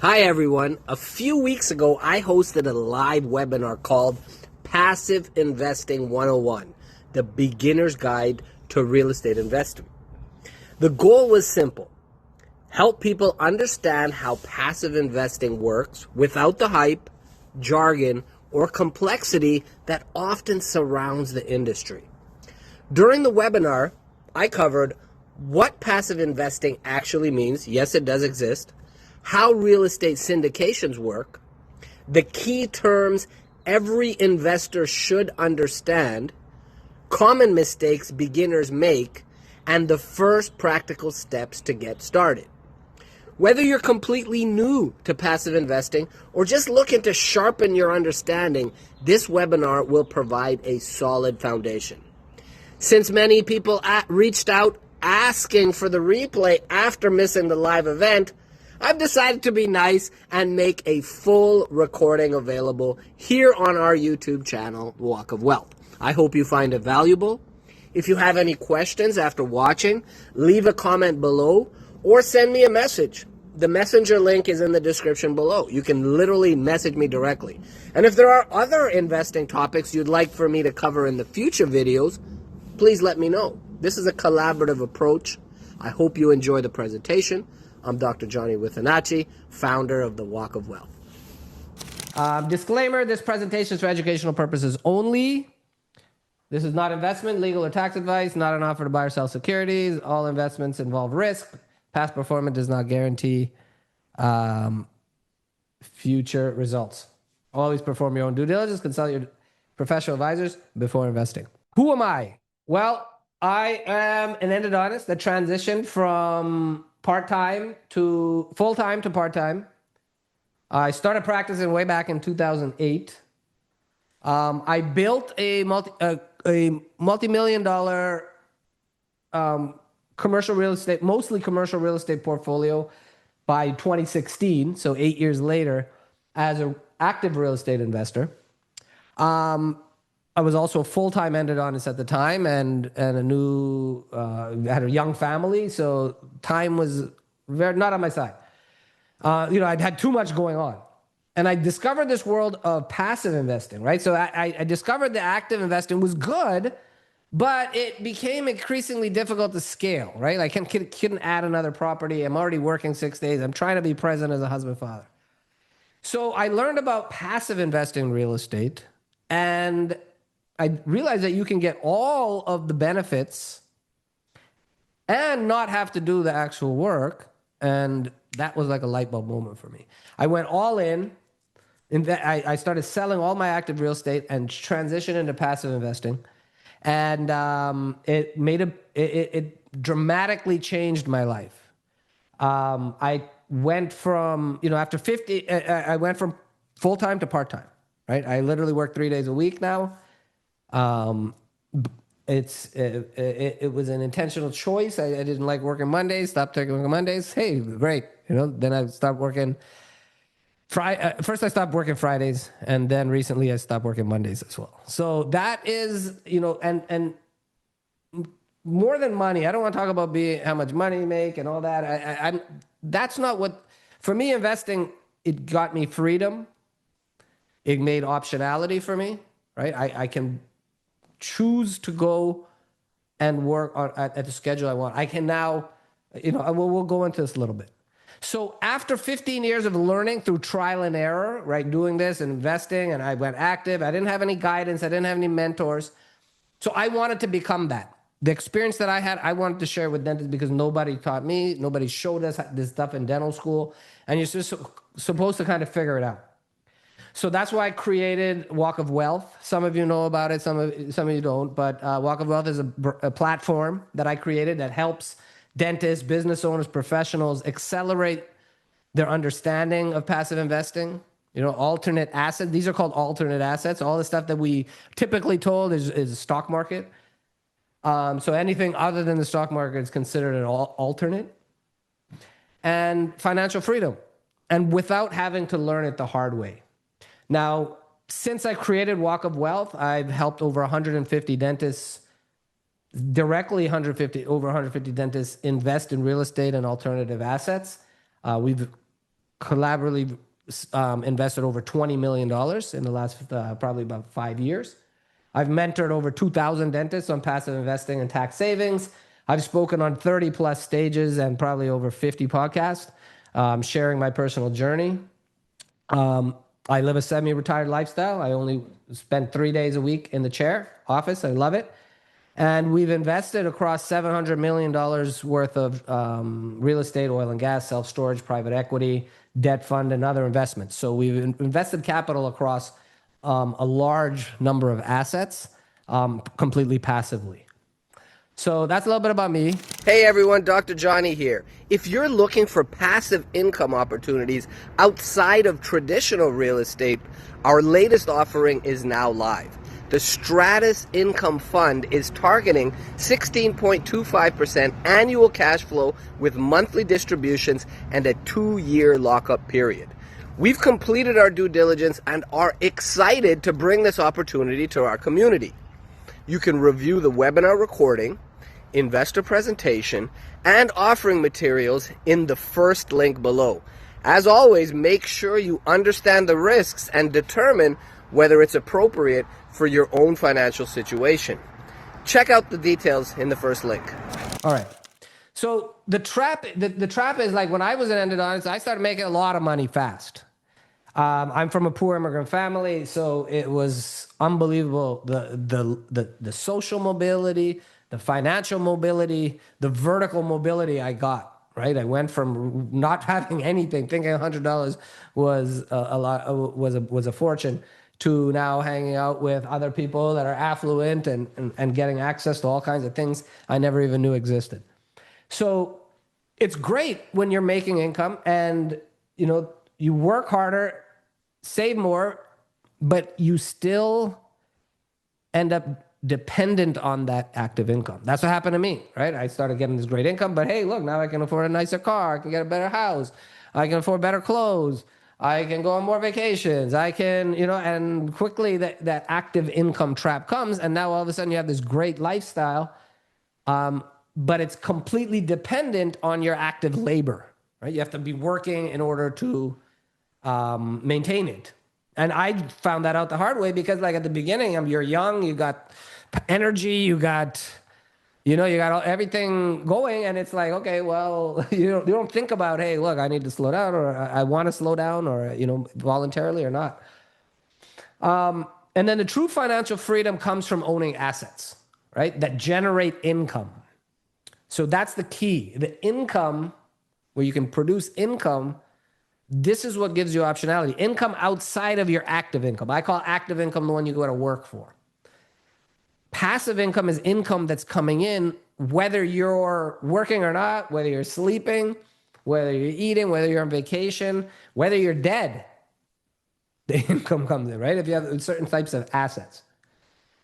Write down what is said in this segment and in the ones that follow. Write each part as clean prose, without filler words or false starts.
Hi everyone. A few weeks ago, I hosted a live webinar called Passive Investing 101, the beginner's guide to real estate investing. The goal was simple: help people understand how passive investing works without the hype, jargon, or complexity that often surrounds the industry. During the webinar, I covered what passive investing actually means. Yes, it does exist. How real estate syndications work, the key terms every investor should understand, common mistakes beginners make, and the first practical steps to get started. Whether you're completely new to passive investing or just looking to sharpen your understanding, this webinar will provide a solid foundation. Since many people reached out asking for the replay after missing the live event, I've decided to be nice and make a full recording available here on our YouTube channel, Walk of Wealth. I hope you find it valuable. If you have any questions after watching, leave a comment below or send me a message. The messenger link is in the description below. You can literally message me directly. And if there are other investing topics you'd like for me to cover in the future videos, please let me know. This is a collaborative approach. I hope you enjoy the presentation. I'm Dr. Johnny Withanacci, founder of the Walk of Wealth. Disclaimer, this presentation is for educational purposes only. This is not investment, legal, or tax advice, not an offer to buy or sell securities. All investments involve risk. Past performance does not guarantee future results. Always perform your own due diligence. Consult your professional advisors before investing. Who am I? Well, I am an endodontist that transitioned from part-time to full-time to part-time. I started practicing way back in 2008. I built a multi-million dollar commercial real estate, mostly commercial real estate portfolio by 2016, so 8 years later, as an active real estate investor. I was also a full-time endodontist at the time and had a young family, so time was not on my side. I'd had too much going on. And I discovered this world of passive investing, right? So I discovered that active investing was good, but it became increasingly difficult to scale, right? I couldn't add another property. I'm already working 6 days. I'm trying to be present as a husband, father. So I learned about passive investing in real estate, and I realized that you can get all of the benefits and not have to do the actual work. And that was like a light bulb moment for me. I went all in. I started selling all my active real estate and transitioned into passive investing. And it dramatically changed my life. I went from, after 50, I went from full-time to part-time, right? I literally work 3 days a week now. It was an intentional choice. I didn't like working Mondays, stopped taking Mondays. Hey, great. Then I stopped working first I stopped working Fridays, and then recently I stopped working Mondays as well. So that is, and more than money, I don't want to talk about how much money you make and all that. That's not what, for me, investing, it got me freedom. It made optionality for me, right? I can choose to go and work at the schedule I want. I can now, we'll go into this a little bit. So after 15 years of learning through trial and error, right, doing this and investing, and I went active, I didn't have any guidance, I didn't have any mentors. So I wanted to become that. The experience that I had, I wanted to share with dentists because nobody taught me, nobody showed us this stuff in dental school, and you're just supposed to kind of figure it out. So that's why I created Walk of Wealth. Some of you know about it, some of you don't, but Walk of Wealth is a platform that I created that helps dentists, business owners, professionals accelerate their understanding of passive investing. Alternate assets. These are called alternate assets. All the stuff that we typically told is stock market. So anything other than the stock market is considered an alternate. And financial freedom. And without having to learn it the hard way. Now, since I created Walk of Wealth, I've helped over 150 dentists, over 150 dentists invest in real estate and alternative assets. We've collaboratively invested over $20 million in the last probably about 5 years. I've mentored over 2,000 dentists on passive investing and tax savings. I've spoken on 30 plus stages and probably over 50 podcasts, sharing my personal journey. I live a semi-retired lifestyle. I only spend 3 days a week in the chair office. I love it. And we've invested across $700 million worth of real estate, oil and gas, self-storage, private equity, debt fund, and other investments. So we've invested capital across a large number of assets completely passively. So that's a little bit about me. Hey everyone, Dr. Johnny here. If you're looking for passive income opportunities outside of traditional real estate, our latest offering is now live. The Stratus Income Fund is targeting 16.25% annual cash flow with monthly distributions and a 2-year lockup period. We've completed our due diligence and are excited to bring this opportunity to our community. You can review the webinar recording, investor presentation, and offering materials in the first link below. As always, make sure you understand the risks and determine whether it's appropriate for your own financial situation. Check out the details in the first link. All right. So the trap is like when I was an endodontist, I started making a lot of money fast. I'm from a poor immigrant family, so it was unbelievable. The social mobility, the financial mobility, the vertical mobility I got. Right, I went from not having anything, thinking $100 was was a fortune, to now hanging out with other people that are affluent and getting access to all kinds of things I never even knew existed. So it's great when you're making income and you work harder, save more, but you still end up dependent on that active income. That's what happened to me, right? I started getting this great income, but hey, look, now I can afford a nicer car, I can get a better house, I can afford better clothes, I can go on more vacations, I can, and quickly that active income trap comes, and now all of a sudden you have this great lifestyle, but it's completely dependent on your active labor, right? You have to be working in order to maintain it. And I found that out the hard way because like at the beginning, you're young, you got energy, you got everything going, and it's like, okay, well, you don't think about, hey, look, I need to slow down, or I want to slow down, or voluntarily or not. And then the true financial freedom comes from owning assets, right, that generate income. So that's the key. The income, where you can produce income, this is what gives you optionality. Income outside of your active income. I call active income the one you go to work for. Passive income is income that's coming in whether you're working or not, whether you're sleeping, whether you're eating, whether you're on vacation, whether you're dead. The income comes in, right? If you have certain types of assets.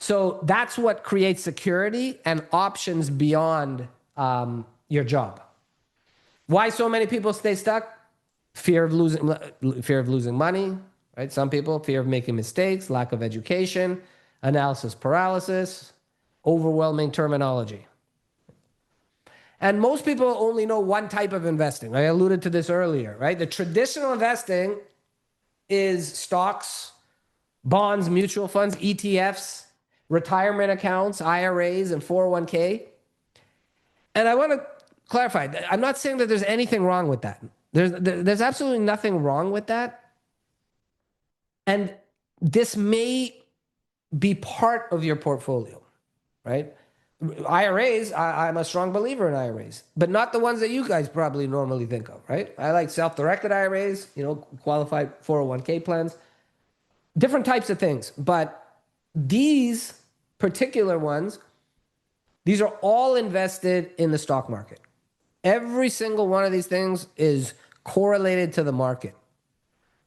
So that's what creates security and options beyond your job. Why so many people stay stuck? Fear of losing money, right? Some people, fear of making mistakes, lack of education, analysis paralysis, overwhelming terminology. And most people only know one type of investing. I alluded to this earlier, right? The traditional investing is stocks, bonds, mutual funds, ETFs, retirement accounts, IRAs, and 401k. And I want to clarify, I'm not saying that there's anything wrong with that. There's absolutely nothing wrong with that. And this may be part of your portfolio, right? IRAs, I'm a strong believer in IRAs, but not the ones that you guys probably normally think of, right? I like self-directed IRAs, qualified 401k plans, different types of things. But these particular ones, these are all invested in the stock market. Every single one of these things is correlated to the market,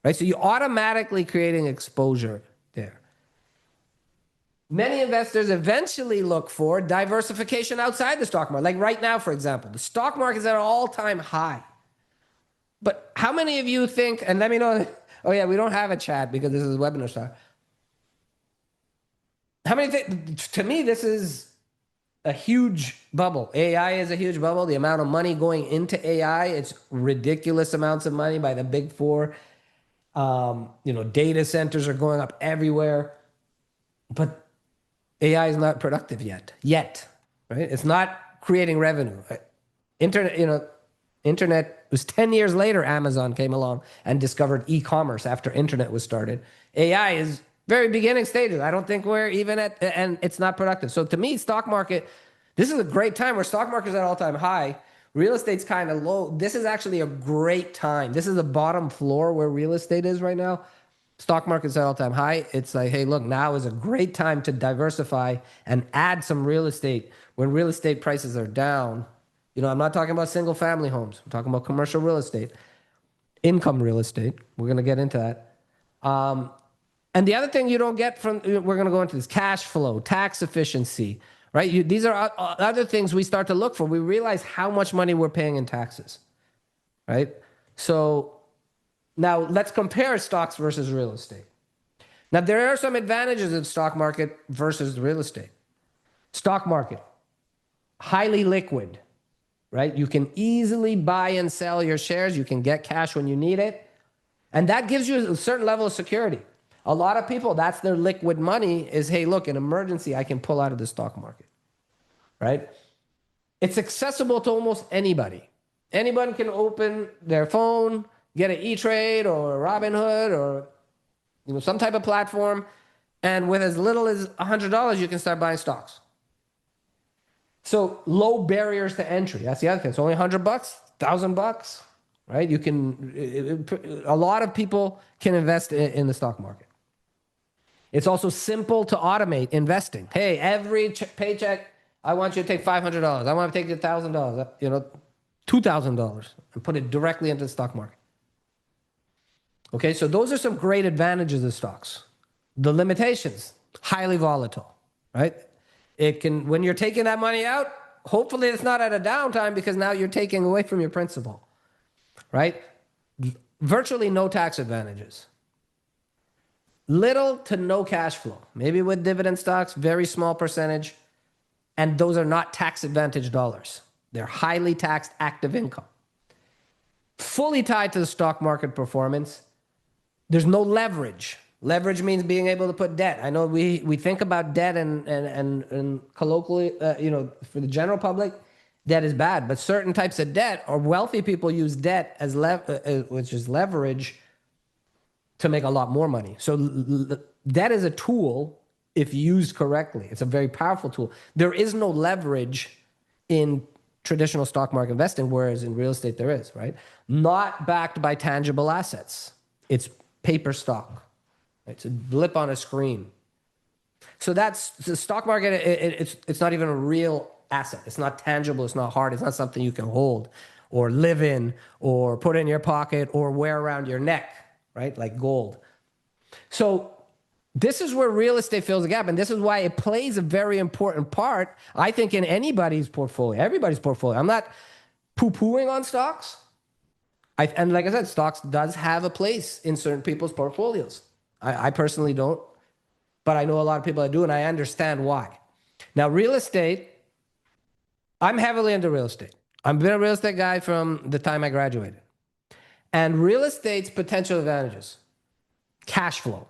right? So you're automatically creating exposure there. Many investors eventually look for diversification outside the stock market. Like right now, for example, the stock market is at an all-time high. But how many of you think, and let me know, oh yeah, we don't have a chat because this is a webinar style. How many think, to me, this is a huge bubble. AI is a huge bubble. The amount of money going into AI, it's ridiculous amounts of money by the big four. Data centers are going up everywhere, but AI is not productive yet, right? It's not creating revenue. Internet, it was 10 years later, Amazon came along and discovered e-commerce after internet was started. AI is very beginning stages. I don't think we're even at, and it's not productive. So to me, stock market, this is a great time where stock market is at all-time high. Real estate's kind of low. This is actually a great time. This is the bottom floor where real estate is right now. Stock market's at all-time high. It's like, hey, look, now is a great time to diversify and add some real estate when real estate prices are down. I'm not talking about single family homes. I'm talking about commercial real estate, income real estate. We're going to get into that. And the other thing you don't get from, we're going to go into this, cash flow, tax efficiency, right? These are other things we start to look for. We realize how much money we're paying in taxes, right? So now let's compare stocks versus real estate. Now there are some advantages in stock market versus real estate. Stock market, highly liquid, right? You can easily buy and sell your shares. You can get cash when you need it. And that gives you a certain level of security. A lot of people, that's their liquid money is, hey, look, in emergency, I can pull out of the stock market, right? It's accessible to almost anybody. Anyone can open their phone, get an E-Trade or Robinhood or some type of platform, and with as little as $100, you can start buying stocks. So low barriers to entry. That's the other thing. It's only $100, $1,000, right? A lot of people can invest in the stock market. It's also simple to automate investing. Hey, every paycheck, I want you to take $500. I want to take $1,000, $2,000 and put it directly into the stock market. Okay, so those are some great advantages of stocks. The limitations, highly volatile, right? It can, when you're taking that money out, hopefully it's not at a downtime because now you're taking away from your principal, right? Virtually no tax advantages. Little to no cash flow. Maybe with dividend stocks, very small percentage. And those are not tax advantage dollars. They're highly taxed active income. Fully tied to the stock market performance. There's no leverage. Leverage means being able to put debt. I know we think about debt and colloquially, for the general public, debt is bad. But certain types of debt, or wealthy people use debt as which is leverage to make a lot more money. So debt is a tool if used correctly. It's a very powerful tool. There is no leverage in traditional stock market investing, whereas in real estate there is, right? Not backed by tangible assets. It's paper stock. It's a blip on a screen. So that's the stock market. It's not even a real asset. It's not tangible. It's not hard. It's not something you can hold or live in or put in your pocket or wear around your neck, right? Like gold. So this is where real estate fills the gap. And this is why it plays a very important part, I think, in anybody's portfolio, everybody's portfolio. I'm not poo-pooing on stocks. And like I said, stocks does have a place in certain people's portfolios. I personally don't, but I know a lot of people that do, and I understand why. Now, real estate, I'm heavily into real estate. I've been a real estate guy from the time I graduated. And real estate's potential advantages, cash flow.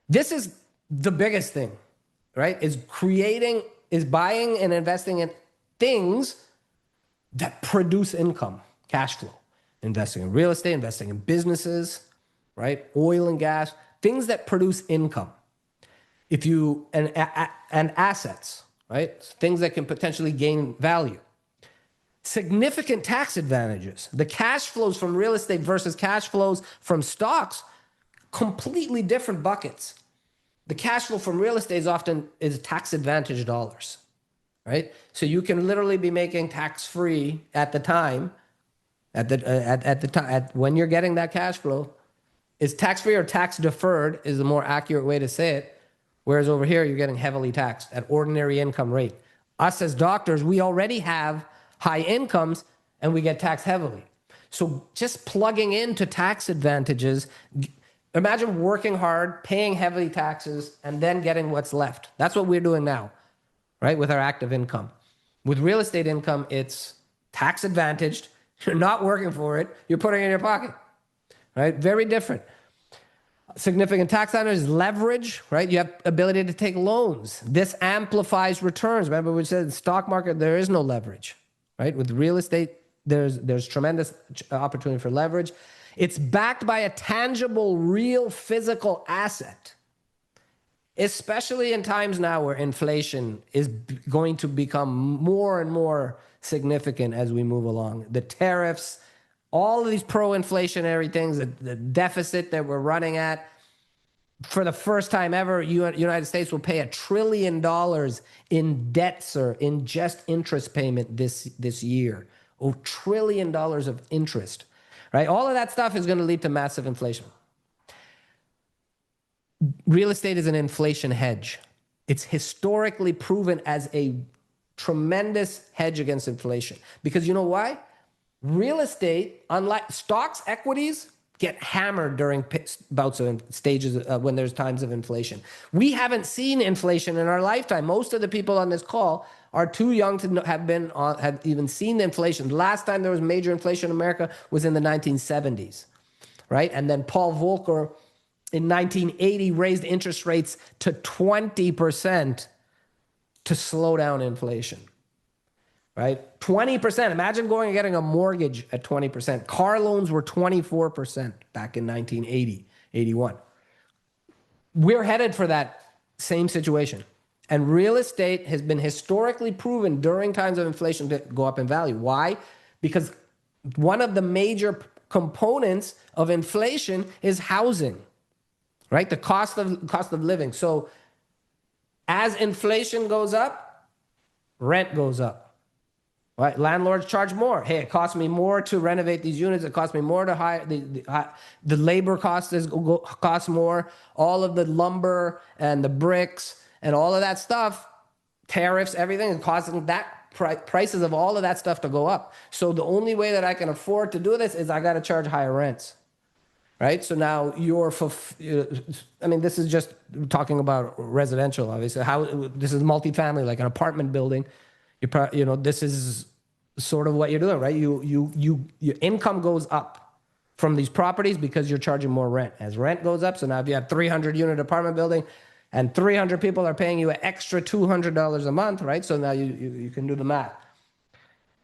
This is the biggest thing, right? Is buying and investing in things that produce income, cash flow. Investing in real estate, investing in businesses, right? Oil and gas, things that produce income. And assets, right? Things that can potentially gain value. Significant tax advantages. The cash flows from real estate versus cash flows from stocks, completely different buckets. The cash flow from real estate is tax advantage dollars, right? So you can literally be making tax-free at the time, when you're getting that cash flow. Is tax-free or tax-deferred is the more accurate way to say it. Whereas over here, you're getting heavily taxed at ordinary income rate. Us as doctors, we already have high incomes and we get taxed heavily. So just plugging into tax advantages, imagine working hard, paying heavily taxes, and then getting what's left. That's what we're doing now. right? With our active income. With real estate income, it's tax advantaged. You're not working for it. You're putting it in your pocket, right? Very different. Significant tax advantage is leverage, right? You have ability to take loans. This amplifies returns. Remember we said in the stock market, there is no leverage, right? With real estate, there's tremendous opportunity for leverage. It's backed by a tangible, real physical asset, especially in times now where inflation is going to become more and more significant as we move along. The tariffs, all of these pro-inflationary things, the deficit that we're running at, for the first time ever, United States will pay $1 trillion in debt, sir, in just interest payment this year. $1 trillion of interest, right? All of that stuff is going to lead to massive inflation. Real estate is an inflation hedge. It's historically proven as a tremendous hedge against inflation. Because you know why? Real estate, unlike stocks, equities, get hammered during bouts of stages when there's times of inflation. We haven't seen inflation in our lifetime. Most of the people on this call are too young to have even seen the inflation. The last time there was major inflation in America was in the 1970s, right? And then Paul Volcker in 1980 raised interest rates to 20% to slow down inflation, right? 20%. Imagine going and getting a mortgage at 20%. Car loans were 24% back in 1980, 81. We're headed for that same situation. And real estate has been historically proven during times of inflation to go up in value. Why? Because one of the major components of inflation is housing, right? The cost of living. So as inflation goes up, rent goes up, right? Landlords charge more. Hey, it costs me more to renovate these units. It costs me more to hire. The labor costs more. All of the lumber and the bricks and all of that stuff, tariffs, everything is causing that prices of all of that stuff to go up. So the only way that I can afford to do this is I got to charge higher rents. Right? So now this is just talking about residential, obviously. This is multifamily, like an apartment building. This is sort of what you're doing, right? Your income goes up from these properties because you're charging more rent. As rent goes up, so now if you have 300 unit apartment building and 300 people are paying you an extra $200 a month, right? So now you can do the math.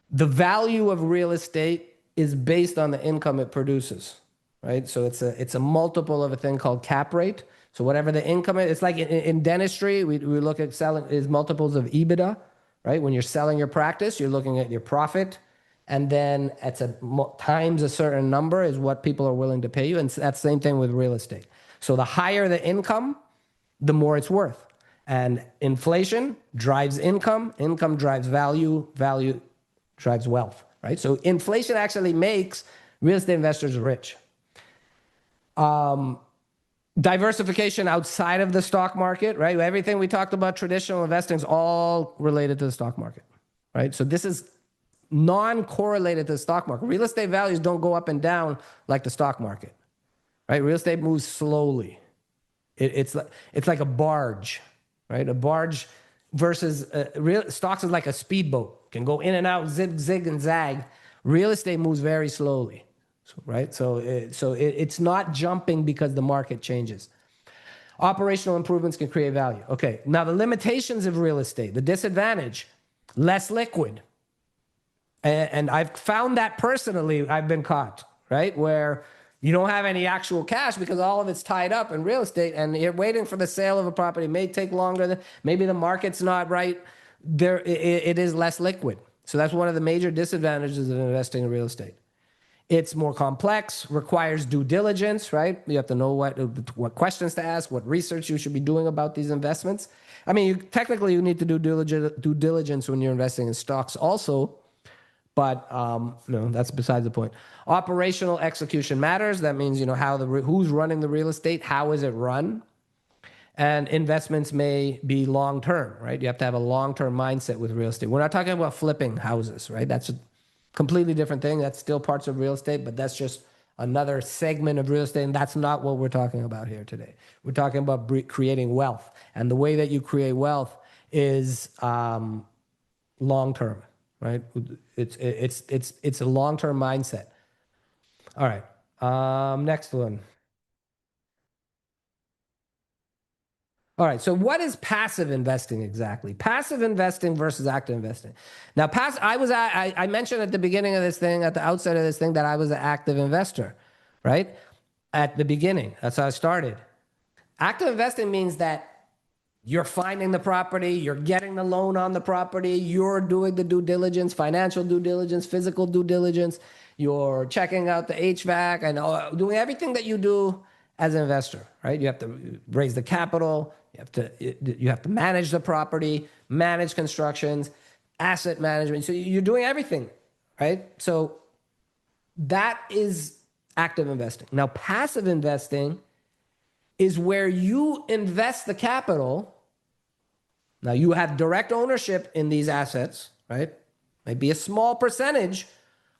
The value of real estate is based on the income it produces. Right, so it's a multiple of a thing called cap rate. So whatever the income is, it's like in dentistry, we look at selling is multiples of EBITDA. Right, when you're selling your practice, you're looking at your profit, and then times a certain number is what people are willing to pay you, and that's the same thing with real estate. So the higher the income, the more it's worth, and inflation drives income, income drives value, value drives wealth. Right, so inflation actually makes real estate investors rich. Diversification outside of the stock market, right? Everything we talked about, traditional investing, is all related to the stock market, right? So this is non-correlated to the stock market. Real estate values don't go up and down like the stock market, right? Real estate moves slowly. It's like a barge, right? A barge versus stocks is like a speedboat, can go in and out, zig and zag. Real estate moves very slowly. Right, so it's not jumping because the market changes. Operational improvements can create value. Okay, now the limitations of real estate, the disadvantage, less liquid. And I've found that personally, I've been caught, right, where you don't have any actual cash because all of it's tied up in real estate, and you're waiting for the sale of a property. It may take longer. Maybe the market's not right. It is less liquid. So that's one of the major disadvantages of investing in real estate. It's more complex, requires due diligence, right? You have to know what questions to ask, what research you should be doing about these investments. I mean, technically you need to do due diligence when you're investing in stocks also, but that's besides the point. Operational execution matters. That means, who's running the real estate, how is it run? And investments may be long-term, right? You have to have a long-term mindset with real estate. We're not talking about flipping houses, right? That's completely different thing. That's still parts of real estate, but that's just another segment of real estate, and that's not what we're talking about here today. We're talking about creating wealth, and the way that you create wealth is long term, right? It's a long term mindset. All right. Next one. All right. So what is passive investing exactly? Passive investing versus active investing. Now, I mentioned at the beginning of this thing, at the outset of this thing, that I was an active investor, right? At the beginning. That's how I started. Active investing means that you're finding the property, you're getting the loan on the property, you're doing the due diligence, financial due diligence, physical due diligence, you're checking out the HVAC and doing everything that you do as an investor, right? You have to raise the capital, you have to manage the property, manage constructions, asset management. So you're doing everything, right? So that is active investing. Now, passive investing is where you invest the capital. Now, you have direct ownership in these assets, right? Maybe a small percentage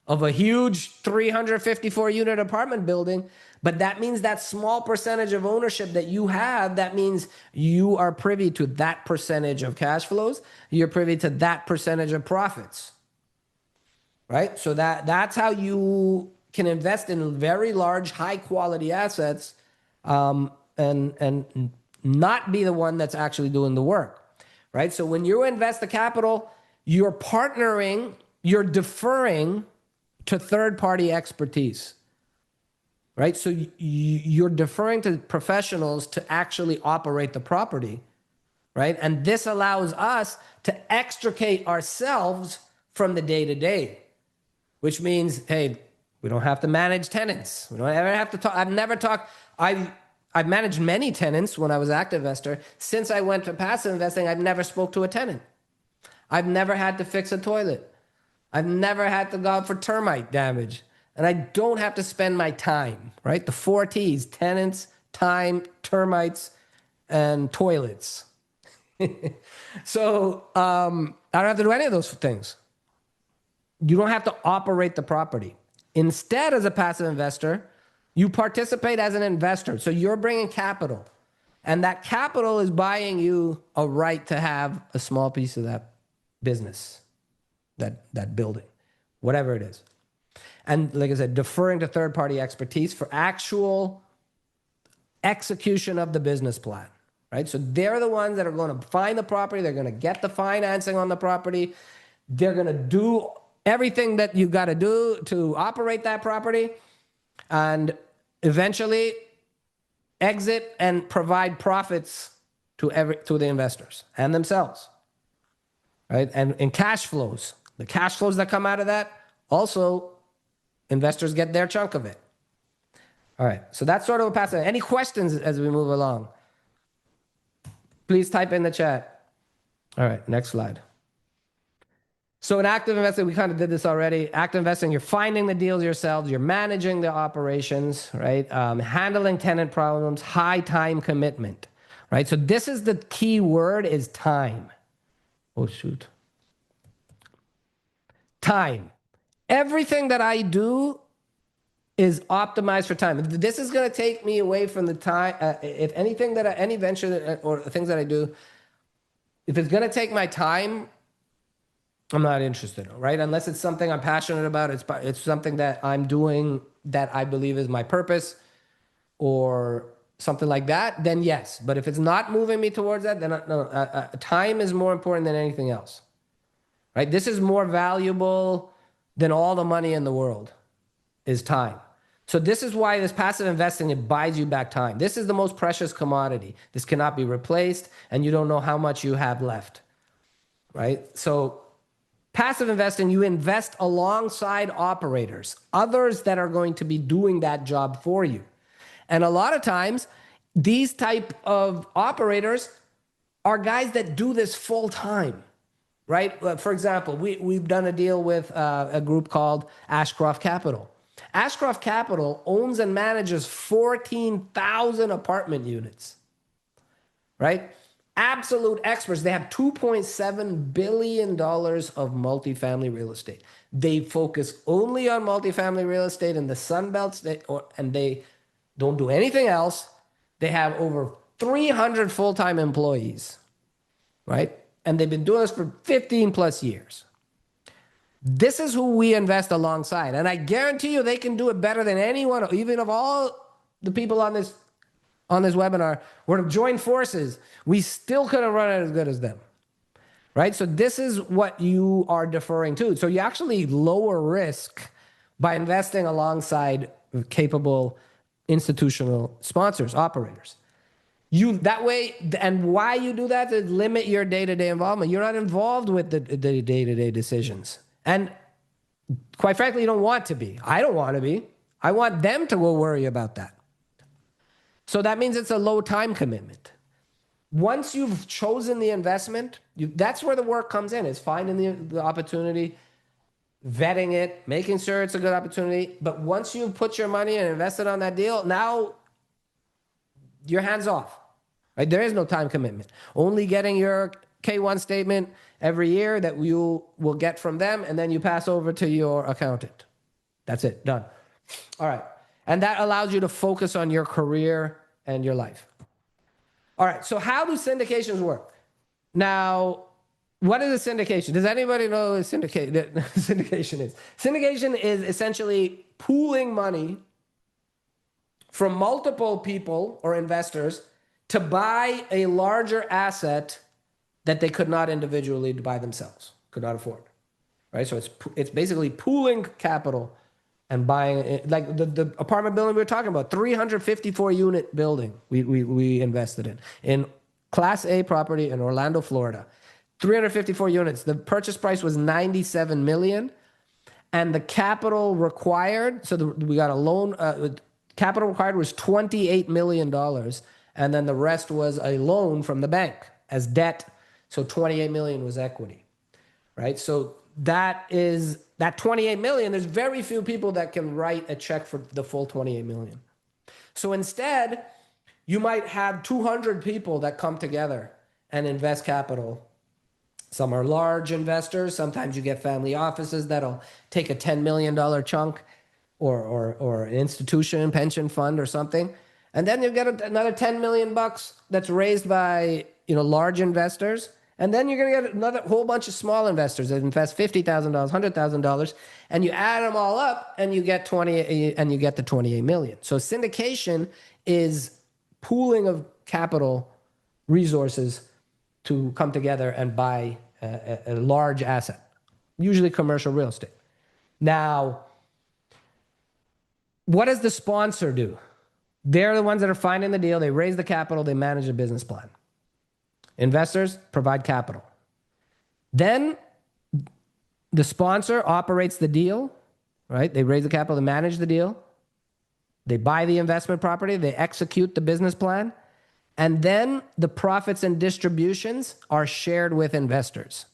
of a huge 354 unit apartment building, but that means that small percentage of ownership that you have, that means you are privy to that percentage of cash flows, you're privy to that percentage of profits, right? So that's how you can invest in very large, high quality assets, and not be the one that's actually doing the work, right? So when you invest the capital, you're partnering, you're deferring to third-party expertise, right? So you're deferring to professionals to actually operate the property, right? And this allows us to extricate ourselves from the day-to-day, which means, hey, we don't have to manage tenants. We don't ever have to talk. I've managed many tenants when I was an active investor. Since I went to passive investing, I've never spoke to a tenant. I've never had to fix a toilet. I've never had to go out for termite damage. And I don't have to spend my time, right? The 4 T's: tenants, time, termites, and toilets. So I don't have to do any of those things. You don't have to operate the property. Instead, as a passive investor, you participate as an investor. So you're bringing capital, and that capital is buying you a right to have a small piece of that business, that building, whatever it is. And like I said, deferring to third-party expertise for actual execution of the business plan, right? So they're the ones that are going to find the property. They're going to get the financing on the property. They're going to do everything that you've got to do to operate that property, and eventually exit and provide profits to the investors and themselves, right? And cash flows, the cash flows that come out of that, also investors get their chunk of it. All right, so that's sort of a passive. Any questions as we move along? Please type in the chat. All right, next slide. So in active investing, we kind of did this already. Active investing, you're finding the deals yourselves, you're managing the operations, right? Handling tenant problems, high time commitment, right? So this is the key word, is time. Oh, shoot. Time. Everything that I do is optimized for time. This is going to take me away from the time. If anything any venture or things that I do, if it's going to take my time, I'm not interested, right? Unless it's something I'm passionate about, it's something that I'm doing that I believe is my purpose or something like that, then yes. But if it's not moving me towards that, then no. Time is more important than anything else, right? This is more valuable than all the money in the world, is time. So this is why this passive investing, it buys you back time. This is the most precious commodity. This cannot be replaced, and you don't know how much you have left, right? So passive investing, you invest alongside operators, others that are going to be doing that job for you. And a lot of times, these type of operators are guys that do this full time, right? For example, we've done a deal with a group called Ashcroft Capital. Ashcroft Capital owns and manages 14,000 apartment units, right? Absolute experts. They have $2.7 billion of multifamily real estate. They focus only on multifamily real estate in the Sun Belt, and they don't do anything else. They have over 300 full-time employees, right? and they've been doing this for 15 plus years. This is who we invest alongside. And I guarantee you they can do it better than anyone, even of all the people on this webinar were to join forces. We still couldn't run it as good as them. Right? So this is what you are deferring to. So you actually lower risk by investing alongside capable institutional sponsors, operators. That way, and why you do that is limit your day-to-day involvement. You're not involved with the day-to-day decisions. And quite frankly, you don't want to be. I don't want to be. I want them to go worry about that. So that means it's a low time commitment. Once you've chosen the investment, that's where the work comes in, is finding the opportunity, vetting it, making sure it's a good opportunity. But once you've put your money and invested on that deal, now your hands off. Right? There is no time commitment. Only getting your K1 statement every year that you will get from them, and then you pass over to your accountant. That's it, done. All right. And that allows you to focus on your career and your life. All right, so how do syndications work? Now, what is a syndication? Does anybody know what syndication is? Syndication is essentially pooling money from multiple people or investors to buy a larger asset that they could not individually buy themselves, could not afford. Right? So it's basically pooling capital and buying it, like the apartment building we were talking about, 354 unit building we invested in Class A property in Orlando, Florida. 354 units. The purchase price was $97 million, and the capital required, so we got a loan, capital required was $28 million, and then the rest was a loan from the bank as debt, so $28 million was equity, right? So that 28 million, there's very few people that can write a check for the full 28 million. So instead, you might have 200 people that come together and invest capital. Some are large investors. Sometimes you get family offices that'll take a $10 million chunk, or an institution, pension fund or something. And then you get another 10 million bucks that's raised by, large investors. And then you're going to get another whole bunch of small investors that invest $50,000, $100,000, and you add them all up, and you get the 28 million. So syndication is pooling of capital resources to come together and buy a large asset, usually commercial real estate. Now, what does the sponsor do? They're the ones that are finding the deal. They raise the capital. They manage a business plan. Investors provide capital. Then the sponsor operates the deal, right? They raise the capital, they manage the deal. They buy the investment property, they execute the business plan, and then the profits and distributions are shared with investors.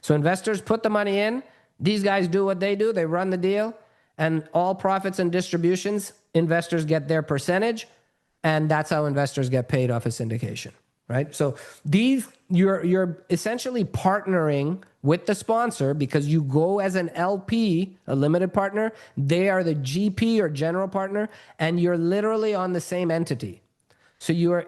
So investors put the money in, these guys do what they do, they run the deal, and all profits and distributions, investors get their percentage, and that's how investors get paid off a syndication. Right? So you're essentially partnering with the sponsor because you go as an LP, a limited partner. They are the GP or general partner, and you're literally on the same entity. So you are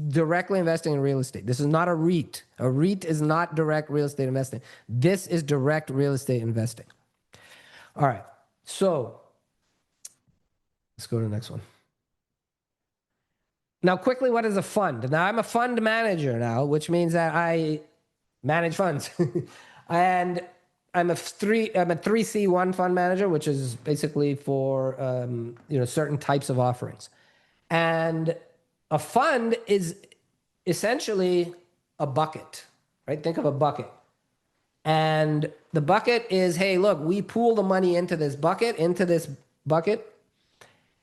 directly investing in real estate. This is not a REIT. A REIT is not direct real estate investing. This is direct real estate investing. All right. So let's go to the next one. Now, quickly, what is a fund? Now, I'm a fund manager now, which means that I manage funds. And I'm a 3C1 fund manager, which is basically for certain types of offerings. And a fund is essentially a bucket, right? Think of a bucket. And the bucket is, hey, look, we pool the money into this bucket.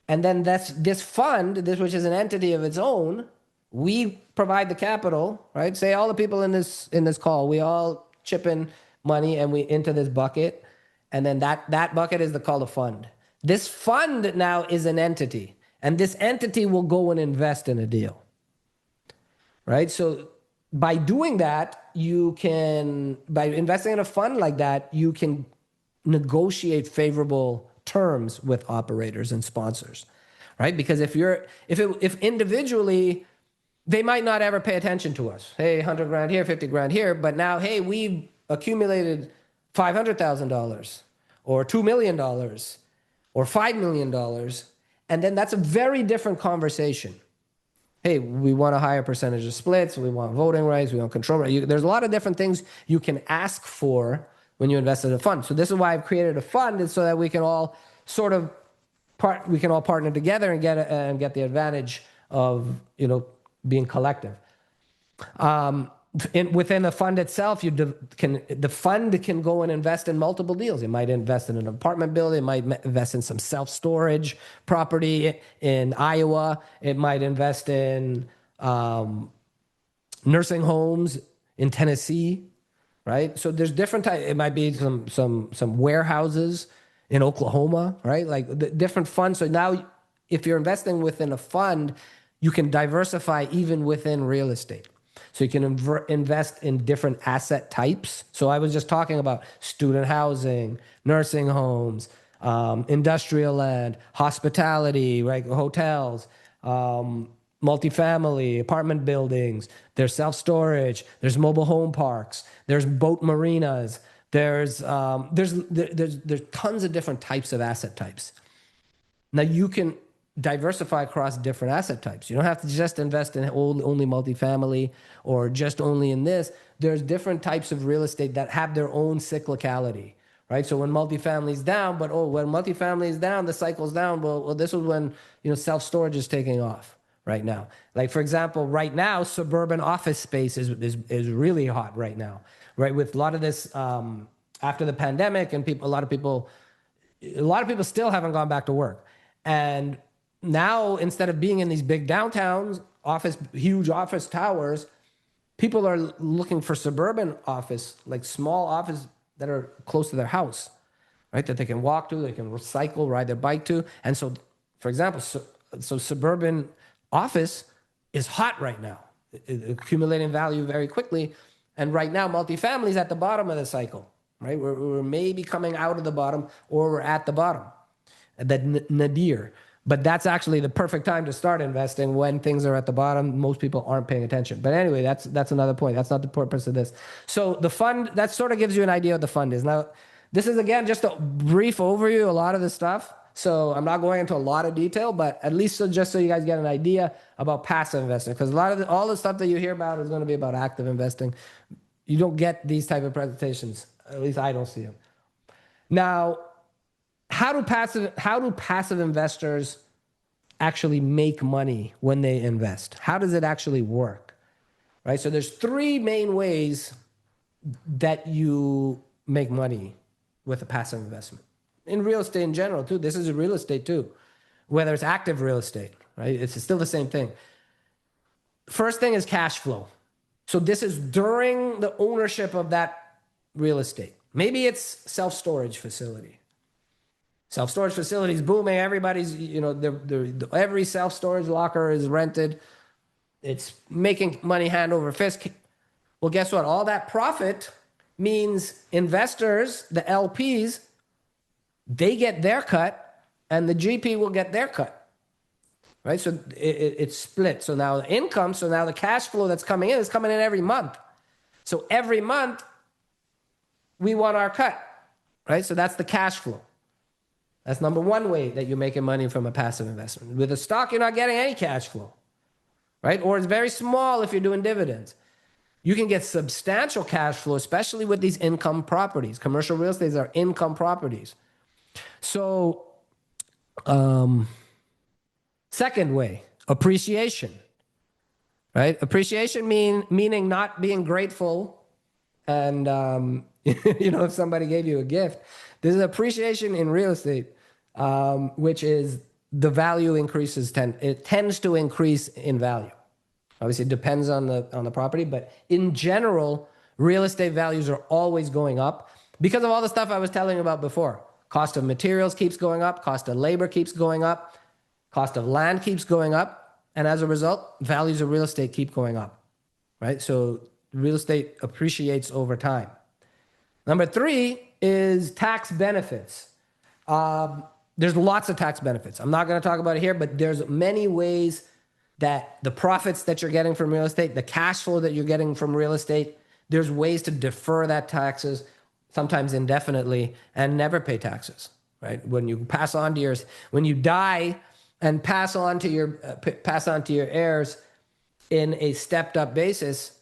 And then this fund, which is an entity of its own, we provide the capital, right? Say all the people in this call, we all chip in money and we into this bucket, and then that bucket is called a fund. This fund now is an entity, and this entity will go and invest in a deal, right? So by doing that, by investing in a fund like that, you can negotiate favorable terms with operators and sponsors, right? Because if individually they might not ever pay attention to us. Hey, 100 grand here, 50 grand here. But now, hey, we've accumulated $500,000 or $2 million or $5 million. And then that's a very different conversation. Hey, we want a higher percentage of splits. We want voting rights. We want control. There's a lot of different things you can ask for when you invest in a fund. So this is why I've created a fund, is so that we can all sort of partner together and get the advantage of, being collective. Within the fund itself, the fund can go and invest in multiple deals. It might invest in an apartment building. It might invest in some self-storage property in Iowa. It might invest in nursing homes in Tennessee, right? So there's different types. It might be some warehouses in Oklahoma, right? Like the different funds. So now, if you're investing within a fund, you can diversify even within real estate. So you can invest in different asset types. So I was just talking about student housing, nursing homes, industrial land, hospitality, right? Hotels, multifamily, apartment buildings. There's self-storage. There's mobile home parks. There's boat marinas. There's tons of different types of asset types. Now you can diversify across different asset types. You don't have to just invest in only multifamily or just only in this. There's different types of real estate that have their own cyclicality, right? So when multifamily is down, when multifamily is down, the cycle's down. Well, this is when, self-storage is taking off right now. Like, for example, right now, suburban office space is really hot right now, right? With a lot of this, after the pandemic, and a lot of people still haven't gone back to work. And now, instead of being in these big downtowns, huge office towers, people are looking for suburban office, like small office that are close to their house, right? That they can walk to, they can recycle, ride their bike to. And so, for example, so suburban office is hot right now, accumulating value very quickly. And right now, multifamily is at the bottom of the cycle, right? We're maybe coming out of the bottom, or we're at the bottom, that nadir. But that's actually the perfect time to start investing, when things are at the bottom. Most people aren't paying attention. But anyway, that's another point. That's not the purpose of this. So the fund, that sort of gives you an idea what the fund is. Now, this is, again, just a brief overview, a lot of the stuff. So I'm not going into a lot of detail, but at least just so you guys get an idea about passive investing. Because all the stuff that you hear about is going to be about active investing. You don't get these type of presentations. At least I don't see them. Now, how do passive investors actually make money when they invest? How does it actually work? Right? So there's three main ways that you make money with a passive investment. In real estate in general, too. This is real estate, too. Whether it's active real estate, right? It's still the same thing. First thing is cash flow. So this is during the ownership of that real estate. Maybe it's self-storage facility. Self-storage facilities booming. Everybody's, every self-storage locker is rented. It's making money hand over fist. Well, guess what? All that profit means investors, the LPs, they get their cut, and the GP will get their cut, right? So it's split. So now the income, the cash flow that's coming in is coming in every month. So every month we want our cut, right? So that's the cash flow. That's number one way that you're making money from a passive investment. With a stock, you're not getting any cash flow, right? Or it's very small if you're doing dividends. You can get substantial cash flow, especially with these income properties. Commercial real estate are income properties. So, second way, appreciation, right? Appreciation meaning not being grateful. And, if somebody gave you a gift, there's appreciation in real estate, which is the value increases. It tends to increase in value. Obviously, it depends on the property, but in general, real estate values are always going up because of all the stuff I was telling you about before. Cost of materials keeps going up. Cost of labor keeps going up. Cost of land keeps going up. And as a result, values of real estate keep going up, right? So real estate appreciates over time. Number three is tax benefits. There's lots of tax benefits. I'm not going to talk about it here, but there's many ways that the profits that you're getting from real estate, the cash flow that you're getting from real estate, there's ways to defer that taxes, sometimes indefinitely, and never pay taxes, right? When you pass on to yours, when you die and pass on to your heirs in a stepped up basis,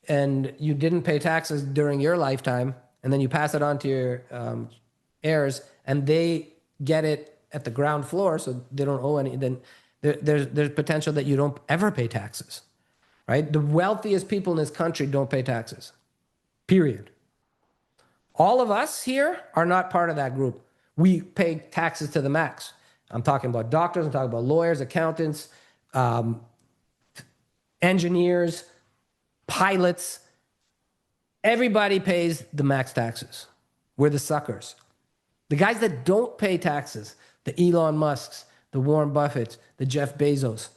and you didn't pay taxes during your lifetime, and then you pass it on to your heirs, and they get it at the ground floor, so they don't owe any, then there's potential that you don't ever pay taxes, right? The wealthiest people in this country don't pay taxes, period. All of us here are not part of that group. We pay taxes to the max. I'm talking about doctors, I'm talking about lawyers, accountants, engineers, pilots. Everybody pays the max taxes. We're the suckers. The guys that don't pay taxes, the Elon Musks, the Warren Buffetts, the Jeff Bezos,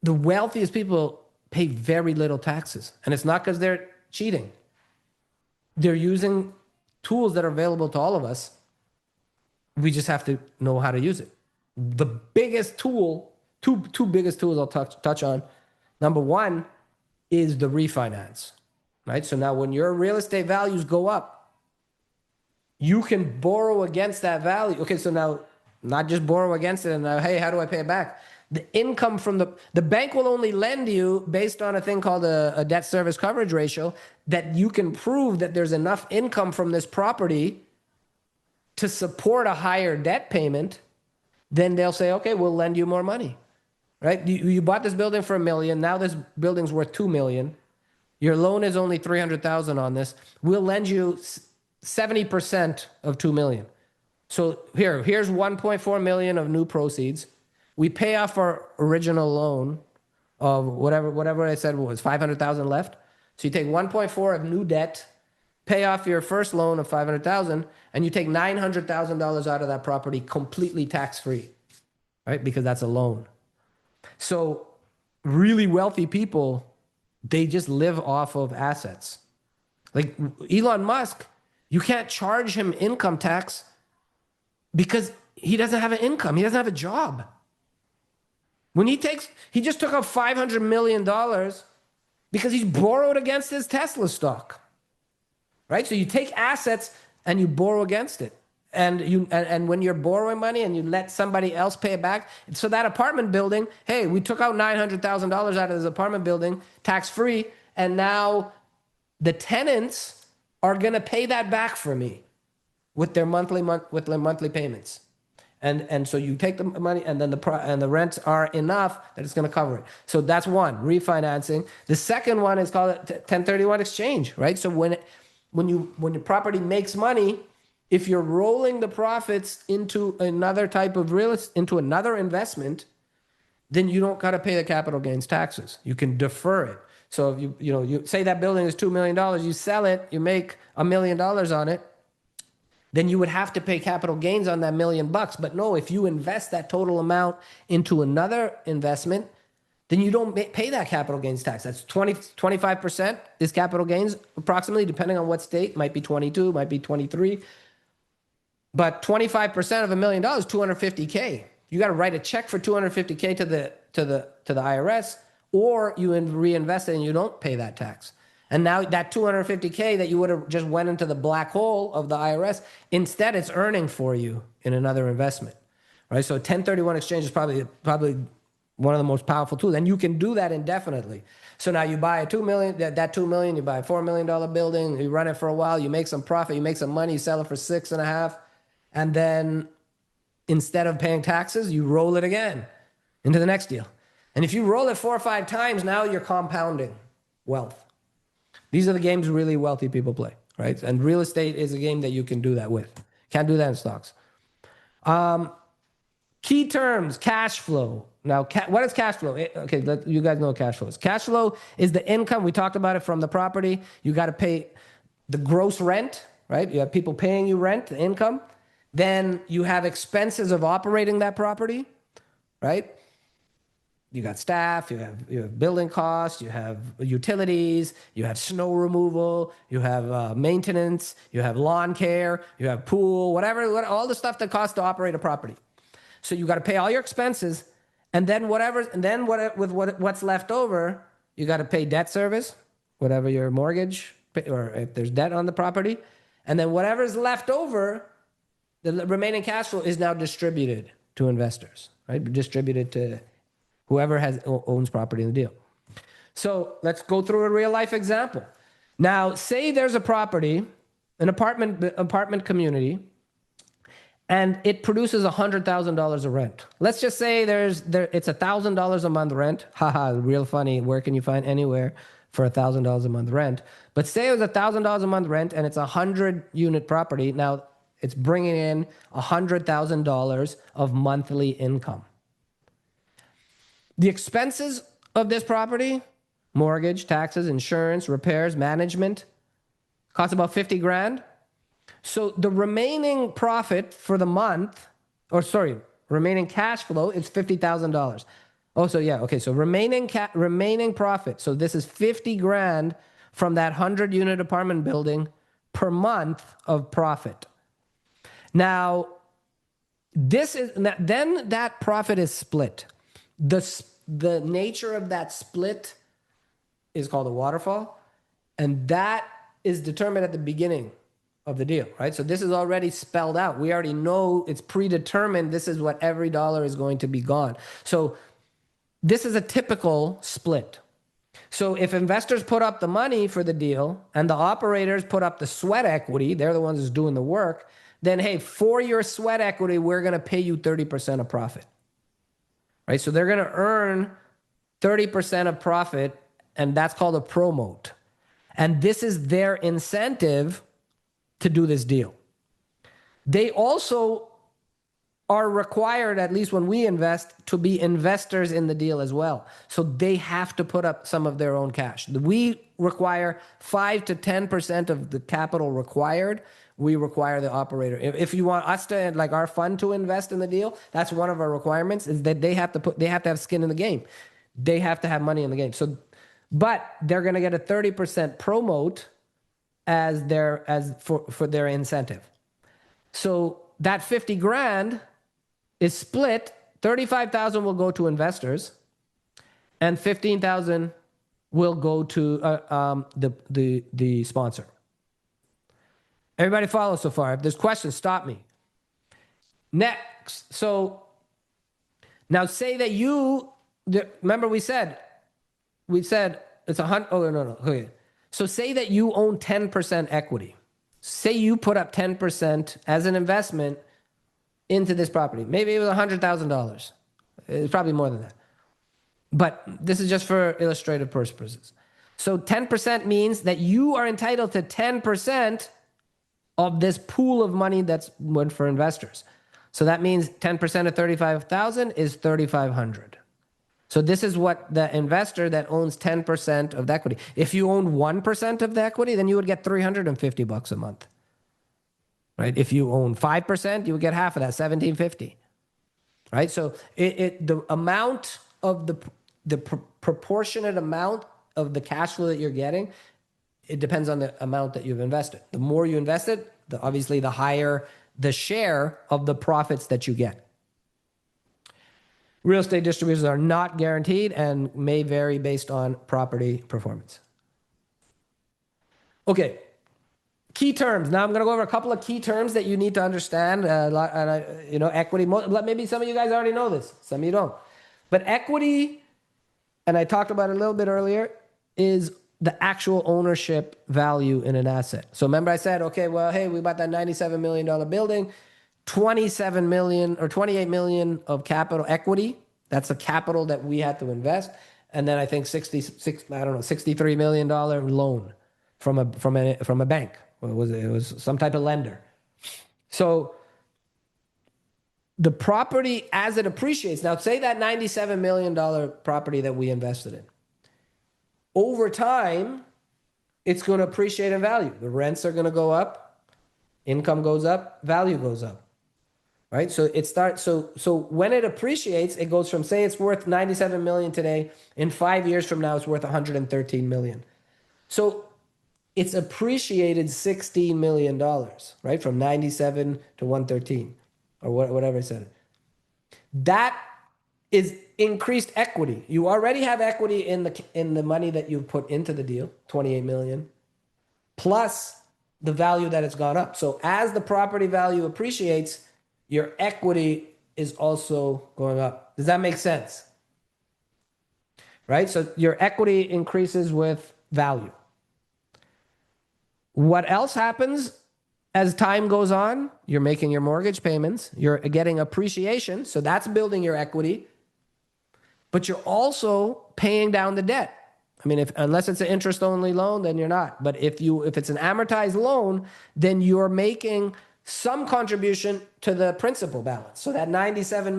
the wealthiest people pay very little taxes. And it's not because they're cheating. They're using tools that are available to all of us. We just have to know how to use it. The biggest tool, two biggest tools I'll touch on. Number one is the refinance, right? So now when your real estate values go up, you can borrow against that value. Okay, so now not just borrow against it and now, hey, how do I pay it back? The income from the bank will only lend you based on a thing called a debt service coverage ratio, that you can prove that there's enough income from this property to support a higher debt payment. Then they'll say, okay, we'll lend you more money, right? You bought this building for $1 million. Now this building's worth $2 million. Your loan is only $300,000 on this. We'll lend you 70% of $2 million. So here's $1.4 million of new proceeds. We pay off our original loan of whatever I said was $500,000 left. So you take 1.4 of new debt, pay off your first loan of $500,000, and you take $900,000 out of that property completely tax-free, right? Because that's a loan. So really wealthy people, they just live off of assets. Like Elon Musk, you can't charge him income tax because he doesn't have an income. He doesn't have a job. When he just took out $500 million because he's borrowed against his Tesla stock, right? So you take assets and you borrow against it. And when you're borrowing money and you let somebody else pay it back, so that apartment building, hey, we took out $900,000 out of this apartment building, tax-free, and now the tenants are going to pay that back for me with their monthly payments. And so you take the money, and then the rents are enough that it's going to cover it. So that's one, refinancing. The second one is called 1031 exchange, right? So when your property makes money, if you're rolling the profits into another type of into another investment, then you don't got to pay the capital gains taxes. You can defer it. So if you say that building is $2 million, you sell it, you make $1 million on it, then you would have to pay capital gains on that $1 million. But no, if you invest that total amount into another investment, then you don't pay that capital gains tax. That's 25% is capital gains, approximately, depending on what state. Might be 22, might be 23. But 25% of $1 million, $250K. You got to write a check for $250K to the IRS, or you reinvest it and you don't pay that tax. And now that $250K that you would have just went into the black hole of the IRS, instead it's earning for you in another investment, right? So 1031 exchange is probably one of the most powerful tools, and you can do that indefinitely. So now you buy a $2 million, that $2 million, you buy a $4 million building, you run it for a while, you make some profit, you make some money, you sell it for 6.5, and then instead of paying taxes, you roll it again into the next deal. And if you roll it 4 or 5 times, now you're compounding wealth. These are the games really wealthy people play, right? And real estate is a game that you can do that with. Can't do that in stocks. Key terms, cash flow. Now, what is cash flow? Okay, you guys know what cash flow is. Cash flow is the income. We talked about it from the property. You got to pay the gross rent, right? You have people paying you rent, the income. Then you have expenses of operating that property, right? You got staff, you have building costs, you have utilities, you have snow removal, you have maintenance, you have lawn care, you have pool, whatever, all the stuff that costs to operate a property. So you got to pay all your expenses, And then what's left over, you got to pay debt service, whatever your mortgage, or if there's debt on the property. And then whatever's left over, the remaining cash flow is now distributed to investors, right? Distributed to whoever owns property in the deal. So let's go through a real life example. Now, say there's a property, an apartment community, and it produces $100,000 of rent. Let's just say it's $1,000 a month rent. Haha, real funny. Where can you find anywhere for $1,000 a month rent? But say it was $1,000 a month rent and it's a 100-unit property. Now it's bringing in $100,000 of monthly income. The expenses of this property, mortgage, taxes, insurance, repairs, management, costs about 50 grand. So the remaining profit for the month, remaining cash flow is $50,000. Oh, so yeah, okay. So remaining profit. So this is 50 grand from that 100-unit apartment building per month of profit. Now, then that profit is split. The nature of that split is called a waterfall, and that is determined at the beginning of the deal, right? So this is already spelled out. We already know it's predetermined. This is what every dollar is going to be gone. So this is a typical split. So if investors put up the money for the deal and the operators put up the sweat equity, they're the ones who's doing the work, then hey, for your sweat equity, we're going to pay you 30% of profit, right? So they're going to earn 30% of profit, and that's called a promote. And this is their incentive to do this deal. They also are required, at least when we invest, to be investors in the deal as well. So they have to put up some of their own cash. We require 5 to 10% of the capital required. We require the operator. If you want us to, like our fund, to invest in the deal, that's one of our requirements, is that they have to have skin in the game. They have to have money in the game. So, but they're going to get a 30% promote for their incentive. So that 50 grand is split. 35,000 will go to investors, and 15,000 will go to the sponsor. Everybody follow so far? If there's questions, stop me. Next, so now say that remember we said it's 100. Oh no. Okay. So say that you own 10% equity. Say you put up 10% as an investment into this property. Maybe it was $100,000. It's probably more than that. But this is just for illustrative purposes. So 10% means that you are entitled to 10% of this pool of money that's went for investors. So that means 10% of 35,000 is 3,500. So this is what the investor that owns 10% of the equity. If you own 1% of the equity, then you would get $350 a month, right? If you own 5%, you would get half of that, $1,750, right? So the amount of the proportionate amount of the cash flow that you're getting, it depends on the amount that you've invested. The more you invested, obviously the higher the share of the profits that you get. Real estate distributions are not guaranteed and may vary based on property performance. Okay, key terms. Now I'm going to go over a couple of key terms that you need to understand. Equity. Maybe some of you guys already know this. Some of you don't. But equity, and I talked about it a little bit earlier, is the actual ownership value in an asset. So remember I said, okay, well, hey, we bought that $97 million building. 27 million or 28 million of capital equity. That's the capital that we had to invest. And then I think $63 million loan from a bank. It was some type of lender. So the property, as it appreciates, now say that $97 million property that we invested in. Over time, it's going to appreciate in value. The rents are going to go up, income goes up, value goes up. Right? So so when it appreciates, it goes from, say it's worth 97 million today, in 5 years from now it's worth 113 million. So it's appreciated $16 million, right? From 97 to 113 or whatever I said. That is increased equity. You already have equity in the money that you put into the deal, 28 million, plus the value that it's gone up. So as the property value appreciates, your equity is also going up. Does that make sense? Right? So your equity increases with value. What else happens as time goes on? You're making your mortgage payments, you're getting appreciation, so that's building your equity, but you're also paying down the debt. I mean, unless it's an interest-only loan, then you're not. But if it's an amortized loan, then you're making some contribution to the principal balance. So that $67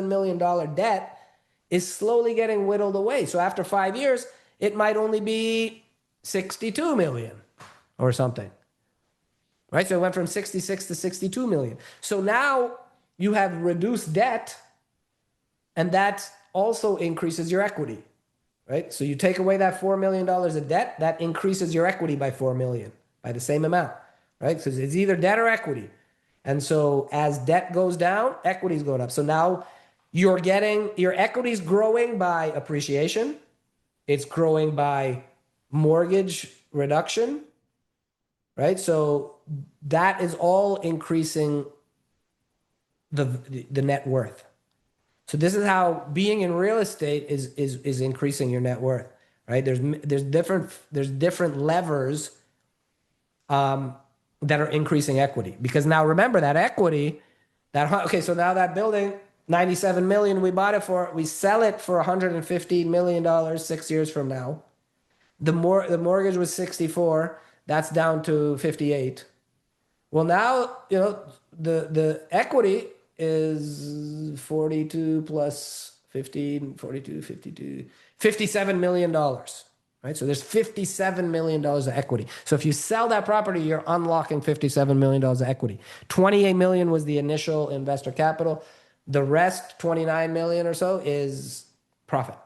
million debt is slowly getting whittled away. So after 5 years, it might only be 62 million or something. Right? So it went from 66 to 62 million. So now you have reduced debt, and that also increases your equity. Right? So you take away that $4 million of debt, that increases your equity by 4 million, by the same amount. Right? Because it's either debt or equity. And so as debt goes down, equity is going up. So now your equity is growing by appreciation. It's growing by mortgage reduction, right? So that is all increasing the net worth. So this is how being in real estate is increasing your net worth, right? There's different levers that are increasing equity, because now remember that equity so now that building, 97 million we bought it for, we sell it for $115 million 6 years from now. The mortgage was 64, that's down to 58. Well, now, the equity is 42 plus 15, 42, 52, $57 million, right? So there's $57 million of equity. So if you sell that property, you're unlocking $57 million of equity. 28 million was the initial investor capital. The rest, 29 million or so, is profit.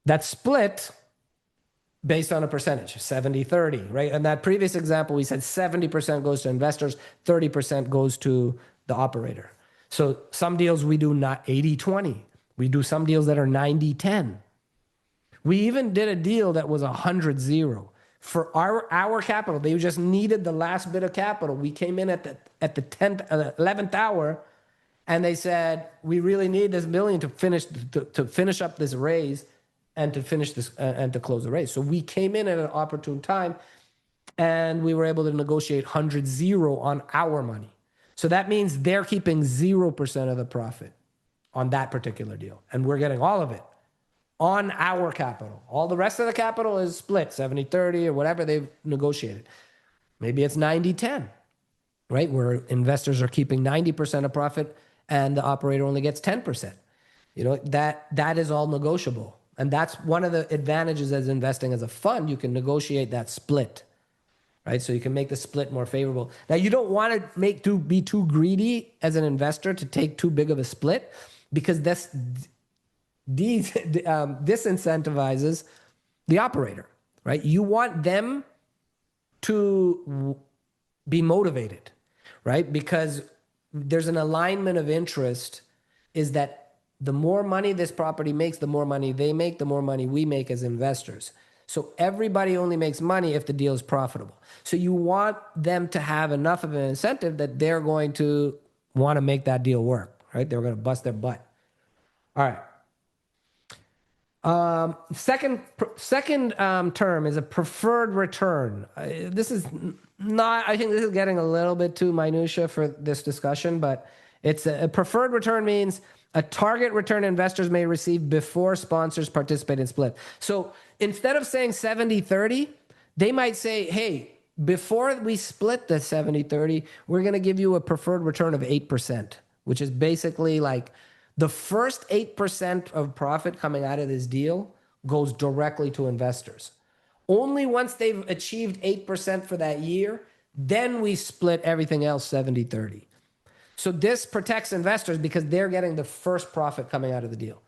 That's split based on a percentage, 70-30, right? In that previous example, we said 70% goes to investors, 30% goes to the operator. So some deals we do not 80-20. We do some deals that are 90-10. We even did a deal that was 100-0. For our capital, they just needed the last bit of capital. We came in at the 11th hour, and they said, we really need this million to finish up this raise and to finish this and to close the raise. So we came in at an opportune time, and we were able to negotiate 100-0 on our money. So that means they're keeping 0% of the profit on that particular deal, and we're getting all of it on our capital. All the rest of the capital is split, 70-30 or whatever they've negotiated. Maybe it's 90-10, right? Where investors are keeping 90% of profit and the operator only gets 10%. That is all negotiable. And that's one of the advantages as investing as a fund. You can negotiate that split, right? So you can make the split more favorable. Now, you don't want to be too greedy as an investor to take too big of a split, because this disincentivizes the operator, right? You want them to be motivated, right? Because there's an alignment of interest, is that the more money this property makes, the more money they make, the more money we make as investors. So everybody only makes money if the deal is profitable. So you want them to have enough of an incentive that they're going to want to make that deal work, right? They're going to bust their butt. All right. Second term is a preferred return. This is not, I think this is getting a little bit too minutia for this discussion, but it's a preferred return means a target return investors may receive before sponsors participate in split. So instead of saying 70-30, they might say, hey, before we split the 70-30, we're going to give you a preferred return of 8%, which is basically like the first 8% of profit coming out of this deal goes directly to investors. Only once they've achieved 8% for that year, then we split everything else 70-30. So this protects investors because they're getting the first profit coming out of the deal.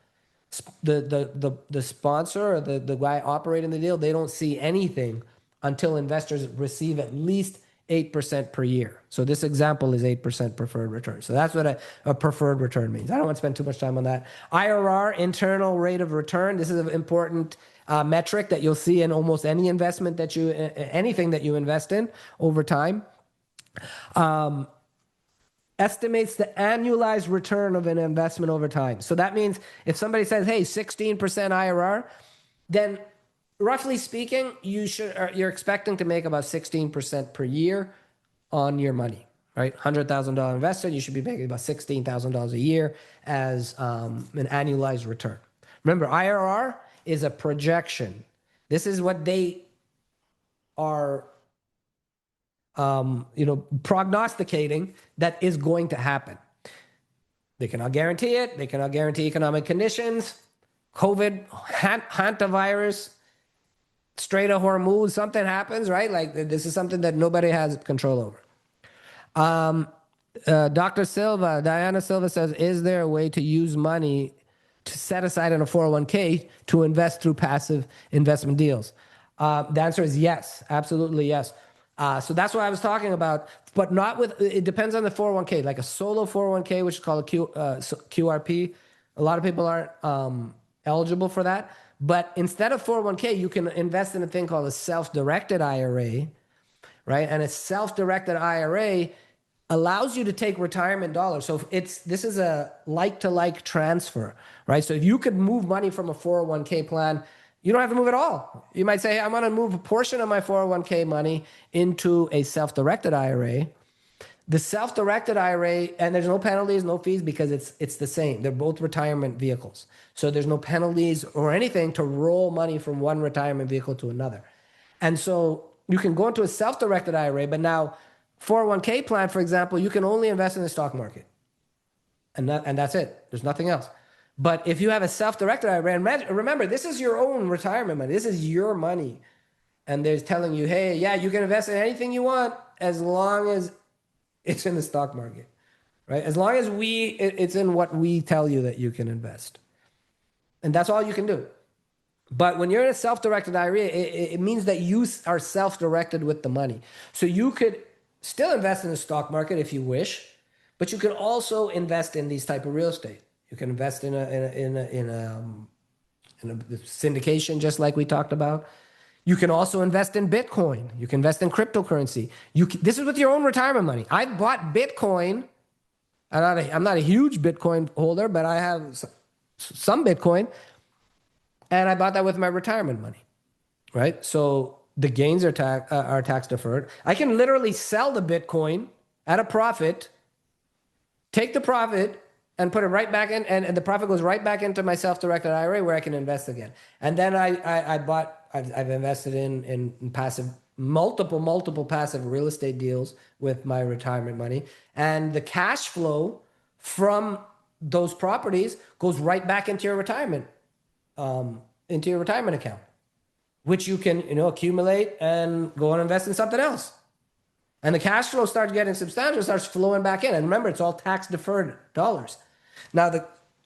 The sponsor or the guy operating the deal, they don't see anything until investors receive at least 8% per year. So this example is 8% preferred return. So that's what a preferred return means. I don't want to spend too much time on that. IRR, internal rate of return. This is an important metric that you'll see in almost any investment that anything that you invest in over time. Estimates the annualized return of an investment over time. So that means if somebody says, hey, 16% IRR, then roughly speaking, you're expecting to make about 16% per year on your money, right? $100,000 invested, you should be making about $16,000 a year as an annualized return. Remember, IRR is a projection. This is what they are prognosticating that is going to happen. They cannot guarantee it. They cannot guarantee economic conditions, COVID, hantavirus, Strait of Hormuz, something happens, right? Like this is something that nobody has control over. Dr. Silva, Diana Silva says, is there a way to use money to set aside in a 401k to invest through passive investment deals? The answer is yes, absolutely yes. So that's what I was talking about, but not with, it depends on the 401k, like a solo 401k, which is called a QRP. A lot of people aren't eligible for that. But instead of 401k, you can invest in a thing called a self-directed IRA, right? And a self-directed IRA allows you to take retirement dollars. So this is a like-to-like transfer, right? So if you could move money from a 401k plan, you don't have to move it all. You might say, hey, I'm going to move a portion of my 401k money into a self-directed IRA. The self-directed IRA, and there's no penalties, no fees, because it's the same. They're both retirement vehicles. So there's no penalties or anything to roll money from one retirement vehicle to another. And so you can go into a self-directed IRA, but now 401k plan, for example, you can only invest in the stock market. And that's it. There's nothing else. But if you have a self-directed IRA, and remember, this is your own retirement money. This is your money. And they're telling you, hey, yeah, you can invest in anything you want as long as it's in the stock market, right? As long as it's in what we tell you that you can invest. And that's all you can do. But when you're in a self-directed IRA, it means that you are self-directed with the money. So you could still invest in the stock market if you wish, but you can also invest in these type of real estate. You can invest in a syndication, just like we talked about. You can also invest in Bitcoin. You can invest in cryptocurrency. This is with your own retirement money. I bought Bitcoin. I'm not a huge Bitcoin holder, but I have some Bitcoin. And I bought that with my retirement money, right? So the gains are tax deferred. I can literally sell the Bitcoin at a profit, take the profit, and put it right back in, and the profit goes right back into my self-directed IRA where I can invest again. And then I've invested in passive, multiple passive real estate deals with my retirement money. And the cash flow from those properties goes right back into your retirement account, which you can, accumulate and go and invest in something else. And the cash flow starts getting substantial, starts flowing back in. And remember, it's all tax deferred dollars. Now,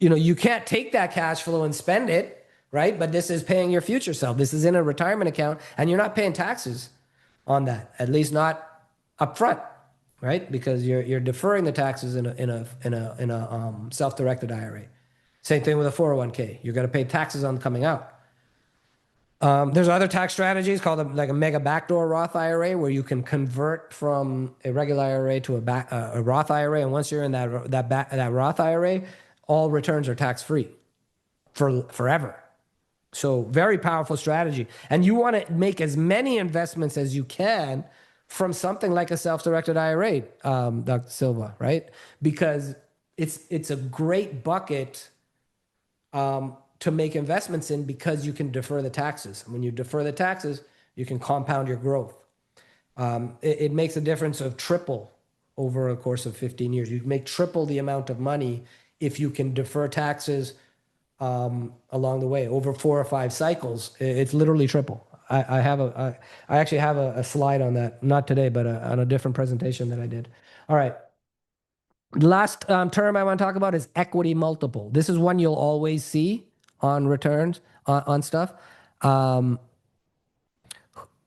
you can't take that cash flow and spend it, right? But this is paying your future self. This is in a retirement account, and you're not paying taxes on that, at least not upfront, right? Because you're deferring the taxes in a self-directed IRA. Same thing with a 401k. You're going to pay taxes on coming out. There's other tax strategies called like a mega backdoor Roth IRA, where you can convert from a regular IRA to a Roth IRA, and once you're in that Roth IRA, all returns are tax free forever. So very powerful strategy, and you want to make as many investments as you can from something like a self-directed IRA, Dr. Silva, right? Because it's a great bucket to make investments in, because you can defer the taxes. When you defer the taxes, you can compound your growth. It makes a difference of triple over a course of 15 years. You make triple the amount of money if you can defer taxes along the way over 4 or 5 cycles. It's literally triple. I actually have a slide on that, not today, but on a different presentation that I did. All right. Last term I want to talk about is equity multiple. This is one you'll always see on returns on stuff.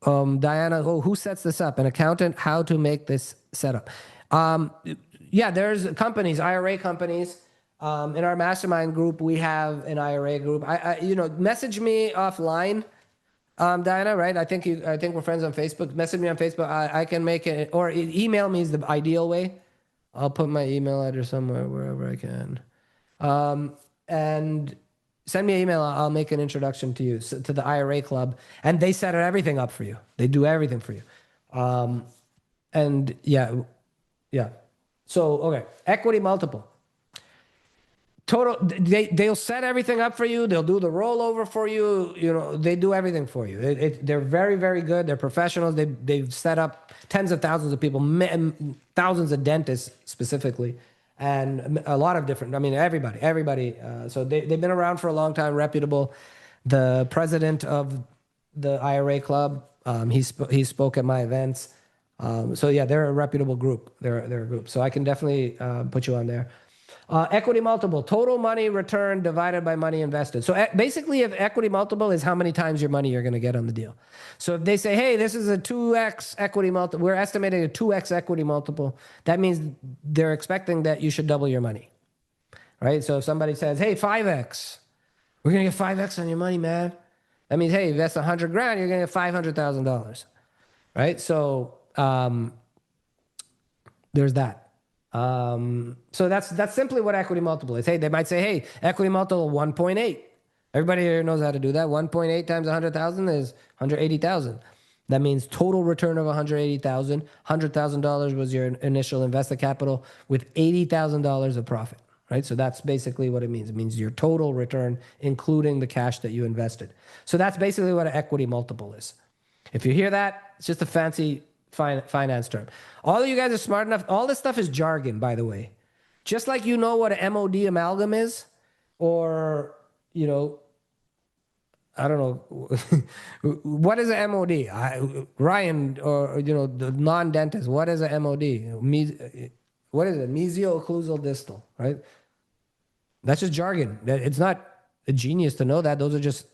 Diana, who sets this up? An accountant? How to make this setup? Yeah, there's companies, IRA companies. In our mastermind group, we have an IRA group. Message me offline, Diana. Right? I think we're friends on Facebook. Message me on Facebook. I can make it, or email me is the ideal way. I'll put my email address somewhere wherever I can. And send me an email. I'll make an introduction to you to the IRA club, and they set everything up for you. They do everything for you. And yeah. So okay, equity multiple. Total. They'll set everything up for you. They'll do the rollover for you. They do everything for you. They're very, very good. They're professionals. They've set up tens of thousands of people, thousands of dentists specifically, and a lot of different. I mean, everybody. So they've been around for a long time, reputable. The president of the IRA club, he spoke at my events. So yeah, they're a reputable group. They're a group. So I can definitely put you on there. Equity multiple, total money return divided by money invested. So basically, if equity multiple is how many times your money you're going to get on the deal. So if they say, hey, this is a 2x equity multiple, we're estimating a 2x equity multiple, that means they're expecting that you should double your money, right? So if somebody says, hey, 5x, we're going to get 5x on your money, man. That means, hey, invest 100 grand, you're going to get $500,000, right? So there's that. So that's simply what equity multiple is. Hey, they might say, hey, equity multiple 1.8. Everybody here knows how to do that. 1.8 times 100,000 is 180,000. That means total return of 180,000. $100,000 was your initial invested capital with $80,000 of profit, right? So that's basically what it means. It means your total return, including the cash that you invested. So that's basically what an equity multiple is. If you hear that, it's just a fancy finance term. All of you guys are smart enough. All this stuff is jargon, by the way. Just like you know what an MOD amalgam is, or, I don't know. What is an MOD? Ryan, or, the non-dentist, what is an MOD? What is it? Mesio-occlusal distal, right? That's just jargon. It's not a genius to know that. Those are just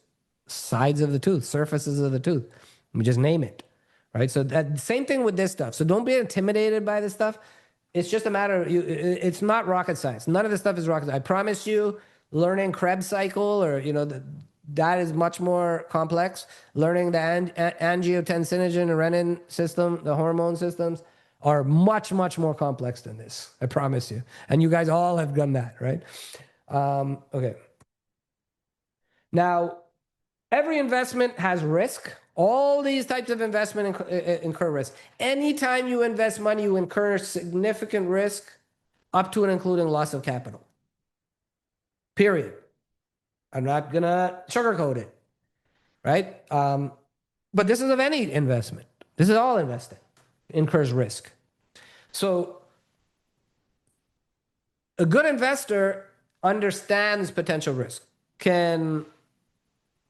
sides of the tooth, surfaces of the tooth. We just name it. Right. So that same thing with this stuff. So don't be intimidated by this stuff. It's just a matter of it's not rocket science. None of this stuff is rocket science. I promise you, learning Krebs cycle or, that is much more complex. Learning the angiotensinogen and renin system, the hormone systems are much, much more complex than this. I promise you. And you guys all have done that, right? Okay. Now, every investment has risk. All these types of investment incur risk. Anytime you invest money, you incur significant risk up to and including loss of capital. Period. I'm not going to sugarcoat it, right? But this is of any investment. This is all investing. Incurs risk. So a good investor understands potential risk,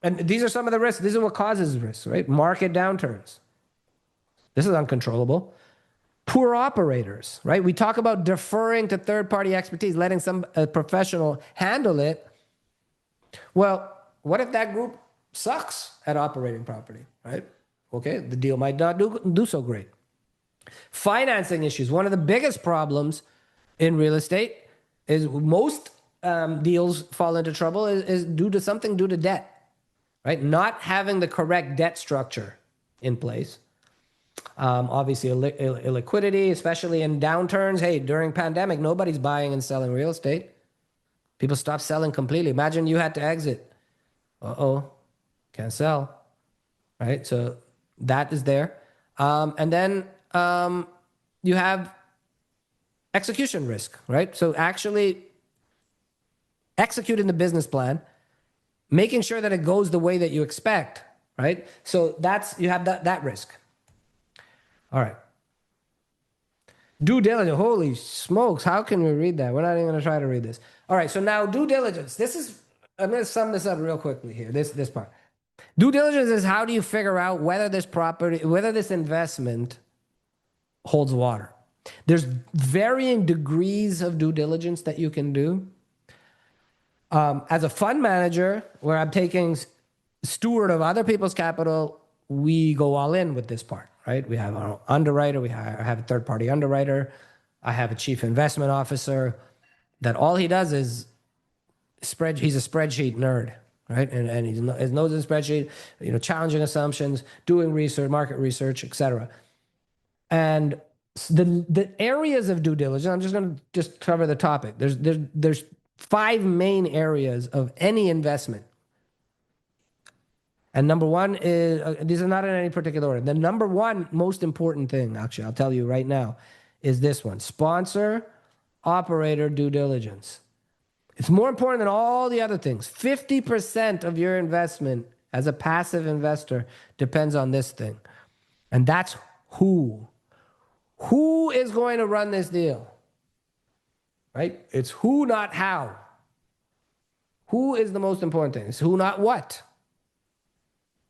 and these are some of the risks. This is what causes risk, right? Market downturns. This is uncontrollable. Poor operators, right? We talk about deferring to third-party expertise, letting a professional handle it. Well, what if that group sucks at operating property, right? Okay, the deal might not do so great. Financing issues. One of the biggest problems in real estate is most deals fall into trouble is due to debt. Right? Not having the correct debt structure in place. Obviously, illiquidity, especially in downturns. Hey, during pandemic, nobody's buying and selling real estate. People stopped selling completely. Imagine you had to exit. Can't sell. Right? So that is there. And then you have execution risk, right? So actually executing the business plan, making sure that it goes the way that you expect, right? So you have that risk. All right. Due diligence. Holy smokes. How can we read that? We're not even going to try to read this. All right. So now due diligence. I'm going to sum this up real quickly here. This part. Due diligence is how do you figure out whether this investment holds water. There's varying degrees of due diligence that you can do. As a fund manager, where I'm taking steward of other people's capital, we go all in with this part, right? We have our underwriter, I have a third-party underwriter, I have a chief investment officer that all he does is he's a spreadsheet nerd, right? And he knows his spreadsheet, challenging assumptions, doing research, market research, etc. And the areas of due diligence, I'm just going to cover the topic. There's 5 main areas of any investment. And number one is, these are not in any particular order. The number one most important thing, actually, I'll tell you right now, is this one: sponsor, operator due diligence. It's more important than all the other things. 50% of your investment as a passive investor depends on this thing. And that's who. Who is going to run this deal? Right? It's who, not how. Who is the most important thing? It's who, not what.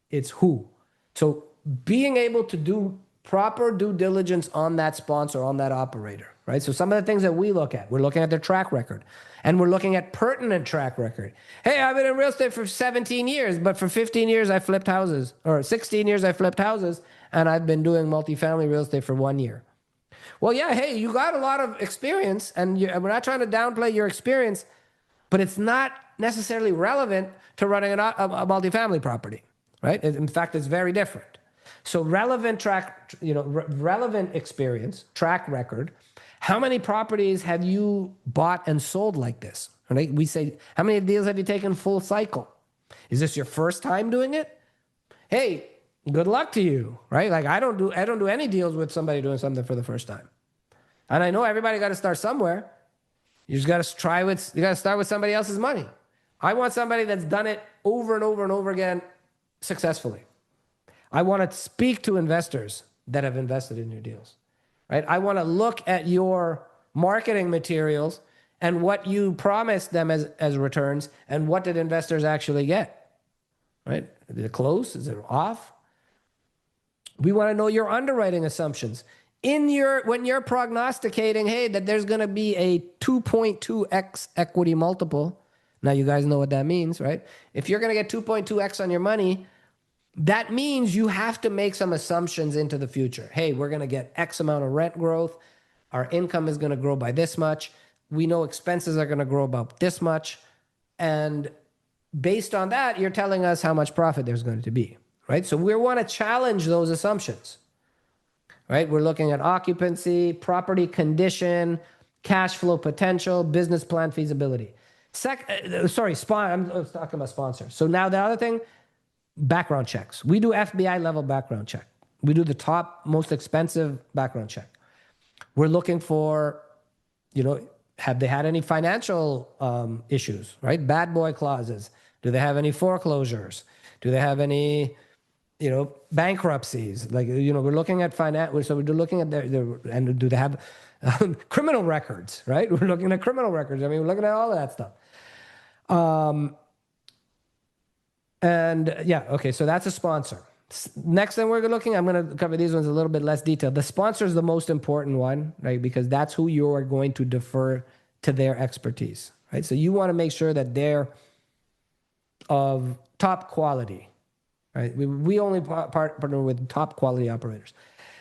It's who. So being able to do proper due diligence on that sponsor, on that operator, right? So some of the things that we look at, we're looking at their track record, and we're looking at pertinent track record. Hey, I've been in real estate for 17 years, but for 15 years I flipped houses, or 16 years I flipped houses, and I've been doing multifamily real estate for 1 year. Well, yeah, hey, you got a lot of experience, and we're not trying to downplay your experience, but it's not necessarily relevant to running a multifamily property, right? In fact, it's very different. So relevant relevant experience, track record. How many properties have you bought and sold like this? Right? We say, how many deals have you taken full cycle? Is this your first time doing it? Hey, good luck to you, right? Like I don't do any deals with somebody doing something for the first time. And I know everybody got to start somewhere. You just got to start with somebody else's money. I want somebody that's done it over and over and over again successfully. I want to speak to investors that have invested in your deals, right? I want to look at your marketing materials and what you promised them as returns, and what did investors actually get, right? Is it close? Is it off? We want to know your underwriting assumptions. When you're prognosticating, hey, that there's going to be a 2.2x equity multiple. Now you guys know what that means, right? If you're going to get 2.2x on your money, that means you have to make some assumptions into the future. Hey, we're going to get X amount of rent growth. Our income is going to grow by this much. We know expenses are going to grow about this much. And based on that, you're telling us how much profit there's going to be, right? So we want to challenge those assumptions, right? We're looking at occupancy, property condition, cash flow potential, business plan feasibility. I'm talking about sponsors. So now the other thing, background checks. We do FBI level background check. We do the top, most expensive background check. We're looking for, have they had any financial issues, right? Bad boy clauses. Do they have any foreclosures? Do they have any, bankruptcies? Like, we're looking at so we're looking at and do they have criminal records, right? We're looking at criminal records. I mean, we're looking at all of that stuff. So that's a sponsor. Next thing we're looking, I'm going to cover these ones a little bit less detailed. The sponsor is the most important one, right? Because that's who you are going to defer to their expertise, right? So you want to make sure that they're of top quality, right? We only partner with top quality operators.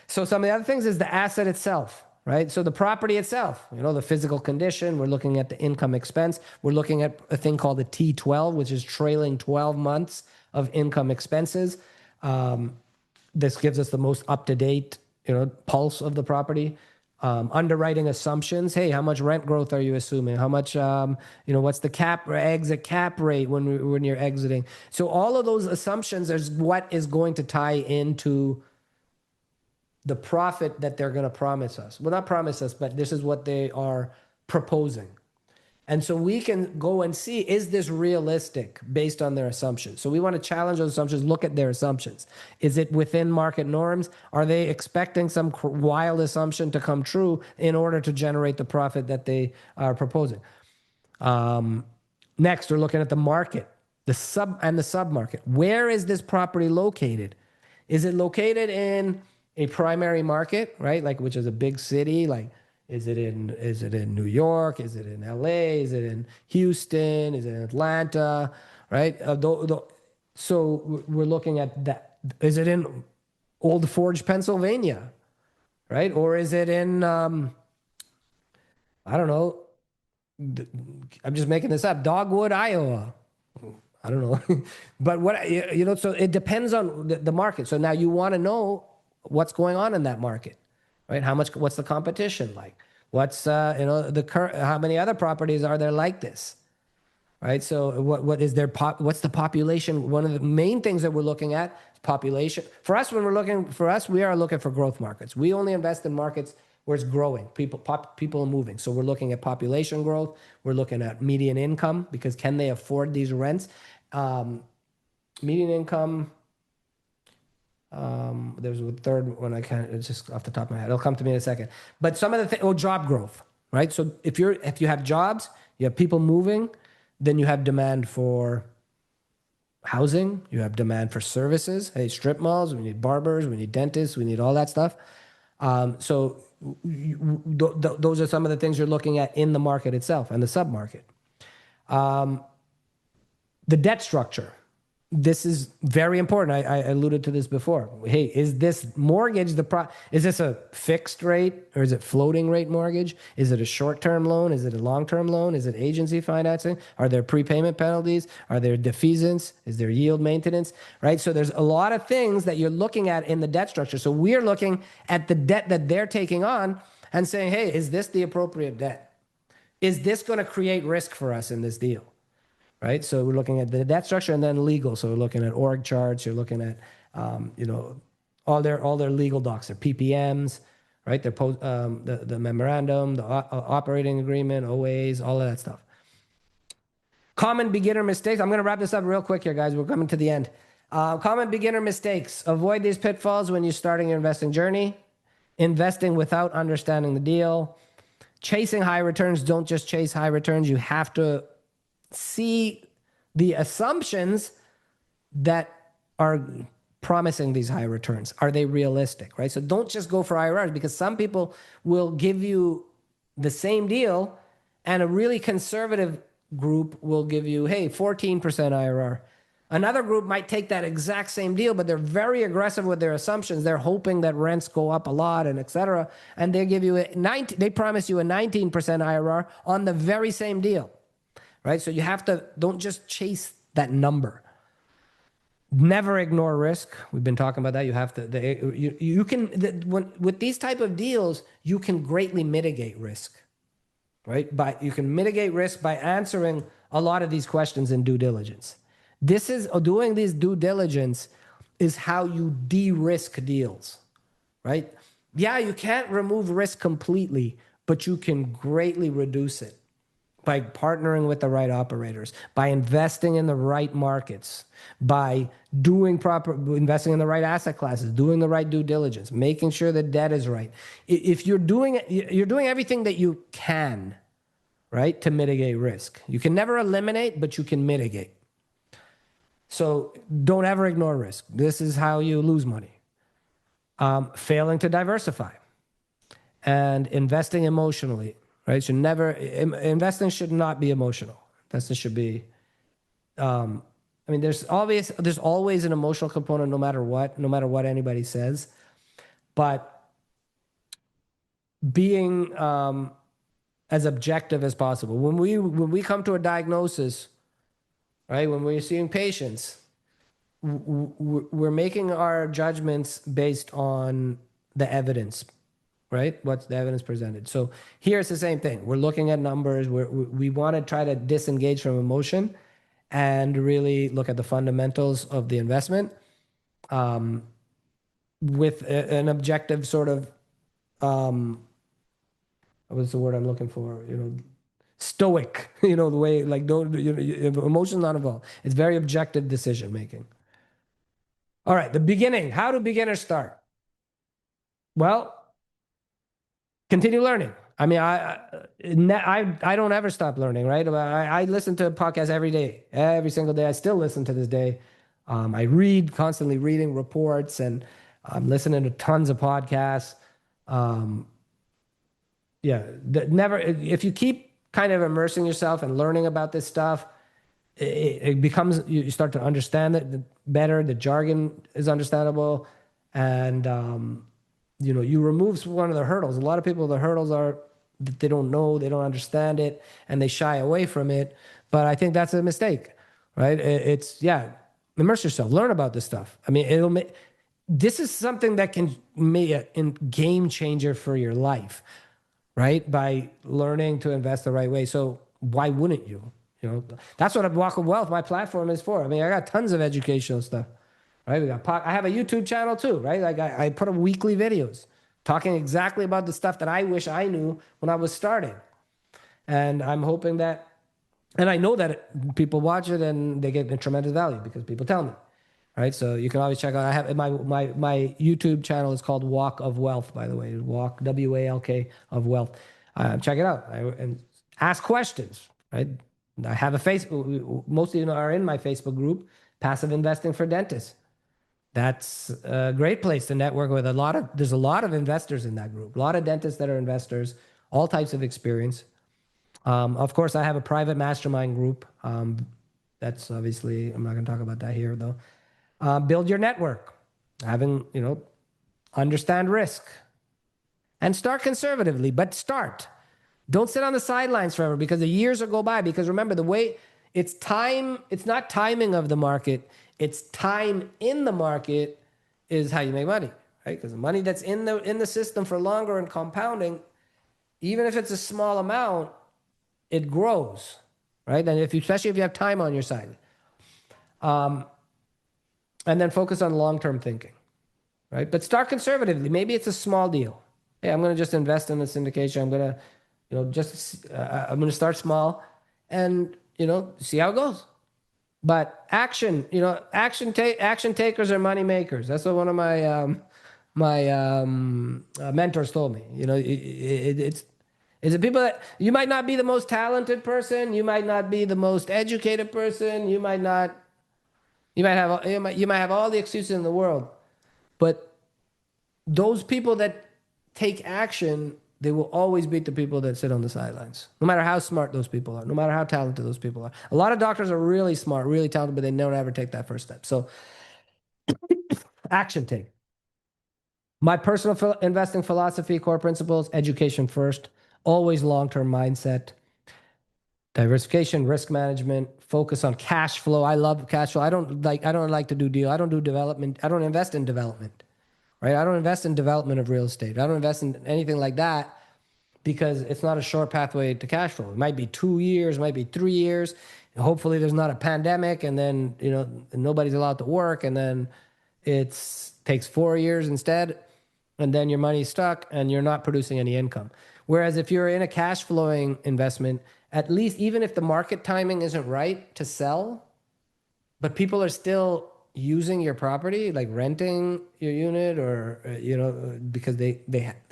So some of the other things is the asset itself, right? So the property itself, the physical condition, we're looking at the income expense. We're looking at a thing called the T12, which is trailing 12 months of income expenses. This gives us the most up-to-date, pulse of the property. Underwriting assumptions. Hey, how much rent growth are you assuming? How much, what's the exit cap rate when you're exiting? So all of those assumptions is what is going to tie into the profit that they're going to promise us. Well, not promise us, but this is what they are proposing. And so we can go and see, is this realistic based on their assumptions? So we want to challenge those assumptions, look at their assumptions. Is it within market norms? Are they expecting some wild assumption to come true in order to generate the profit that they are proposing? Next, we're looking at the market, the sub-market. Where is this property located? Is it located in a primary market, right? Like, which is a big city, like, is it in New York? Is it in LA? Is it in Houston? Is it in Atlanta? Right? So we're looking at that. Is it in Old Forge, Pennsylvania, right? Or is it in, I don't know, I'm just making this up, Dogwood, Iowa? I don't know. But so it depends on the market. So now you want to know what's going on in that market, right? What's the competition like? What's, the current, how many other properties are there like this? Right. So what's the population? One of the main things that we're looking at is population. For us, we are looking for growth markets. We only invest in markets where it's growing. People are moving. So we're looking at population growth. We're looking at median income, because can they afford these rents? Median income. There's a third one. It's just off the top of my head. It'll come to me in a second. But some of the job growth, right? So if you have jobs, you have people moving, then you have demand for housing, you have demand for services. Hey, strip malls, we need barbers, we need dentists, we need all that stuff. Those are some of the things you're looking at in the market itself and the sub-market. The debt structure. This is very important. I alluded to this before. Hey, is this mortgage is this a fixed rate or is it floating rate mortgage? Is it a short-term loan? Is it a long-term loan? Is it agency financing? Are there prepayment penalties? Are there defeasance? Is there yield maintenance? Right? So there's a lot of things that you're looking at in the debt structure. So we're looking at the debt that they're taking on and saying, hey, is this the appropriate debt? Is this going to create risk for us in this deal? Right, so we're looking at the debt structure and then legal. So we're looking at org charts. You're looking at, all their legal docs, their PPMs, right? Their the memorandum, the operating agreement, OAs, all of that stuff. Common beginner mistakes. I'm going to wrap this up real quick here, guys. We're coming to the end. Common beginner mistakes. Avoid these pitfalls when you're starting your investing journey. Investing without understanding the deal. Chasing high returns. Don't just chase high returns. You have to see the assumptions that are promising these high returns. Are they realistic, right? So don't just go for IRRs, because some people will give you the same deal and a really conservative group will give you, hey, 14% IRR. Another group might take that exact same deal, but they're very aggressive with their assumptions. They're hoping that rents go up a lot and et cetera. And they give you they promise you a 19% IRR on the very same deal. Right? So you have to, don't just chase that number. Never ignore risk. We've been talking about that. You have to, with these type of deals, you can greatly mitigate risk, right? You can mitigate risk by answering a lot of these questions in due diligence. Doing these due diligence is how you de-risk deals, right? Yeah, you can't remove risk completely, but you can greatly reduce it by partnering with the right operators, by investing in the right markets, by investing in the right asset classes, doing the right due diligence, making sure the debt is right. If you're doing everything that you can, right, to mitigate risk. You can never eliminate, but you can mitigate. So don't ever ignore risk. This is how you lose money. Failing to diversify and investing emotionally. Right? Investing should not be emotional. Investing should be, there's always an emotional component no matter what anybody says. But being as objective as possible. When we come to a diagnosis, right? When we're seeing patients, we're making our judgments based on the evidence. Right? What's the evidence presented? So here it's the same thing. We're looking at numbers. We want to try to disengage from emotion and really look at the fundamentals of the investment with an objective sort of, what's the word I'm looking for? Stoic, the way, like, emotion's not involved. It's very objective decision making. All right, the beginning. How do beginners start? Well, continue learning. I don't ever stop learning, right? I listen to podcasts every day, every single day. I still listen to this day. I read, constantly reading reports, and I'm listening to tons of podcasts. If you keep kind of immersing yourself and learning about this stuff, it becomes, you start to understand it better. The jargon is understandable. And, you remove one of the hurdles. A lot of people, the hurdles are that they don't know, they don't understand it, and they shy away from it. But I think that's a mistake, right? Immerse yourself, learn about this stuff. I mean, this is something that can make a game changer for your life, right? By learning to invest the right way. So why wouldn't you? That's what a Walk of Wealth, my platform, is for. I mean, I got tons of educational stuff, right? I have a YouTube channel too, right? Like I put up weekly videos talking exactly about the stuff that I wish I knew when I was starting. And I'm hoping that, and I know that people watch it and they get tremendous value because people tell me, right? So you can always check out. I have my YouTube channel is called Walk of Wealth, by the way. Walk, WALK of Wealth. Check it out and ask questions, right? I have a Facebook. Most of you are in my Facebook group, Passive Investing for Dentists. That's a great place to network with there's a lot of investors in that group, a lot of dentists that are investors, all types of experience. Of course, I have a private mastermind group. That's obviously, I'm not going to talk about that here though. Build your network, understand risk and start conservatively, but start. Don't sit on the sidelines forever because the years will go by. Because remember, the way it's not timing of the market, it's time in the market is how you make money, right? Because the money that's in the system for longer and compounding, even if it's a small amount, it grows, right? And especially if you have time on your side. And then focus on long-term thinking, right? But start conservatively. Maybe it's a small deal. Hey, I'm going to just invest in the syndication. I'm going to, I'm going to start small and, see how it goes. But action takers are money makers. That's what one of my mentors told me. It's the people that you might not be the most talented person, you might not be the most educated person, you might have all the excuses in the world, but those people that take action, they will always beat the people that sit on the sidelines. No matter how smart those people are, no matter how talented those people are. A lot of doctors are really smart, really talented, but they never ever take that first step. So action take. My personal investing philosophy, core principles, education first, always long-term mindset, diversification, risk management, focus on cash flow. I love cash flow. I don't like to do deal. I don't do development. I don't invest in development, right? I don't invest in development of real estate. I don't invest in anything like that, because it's not a short pathway to cash flow. It might be 2 years, it might be 3 years. Hopefully there's not a pandemic and then, nobody's allowed to work and then it takes 4 years instead. And then your money's stuck and you're not producing any income. Whereas if you're in a cash flowing investment, at least even if the market timing isn't right to sell, but people are still using your property, like renting your unit or, because they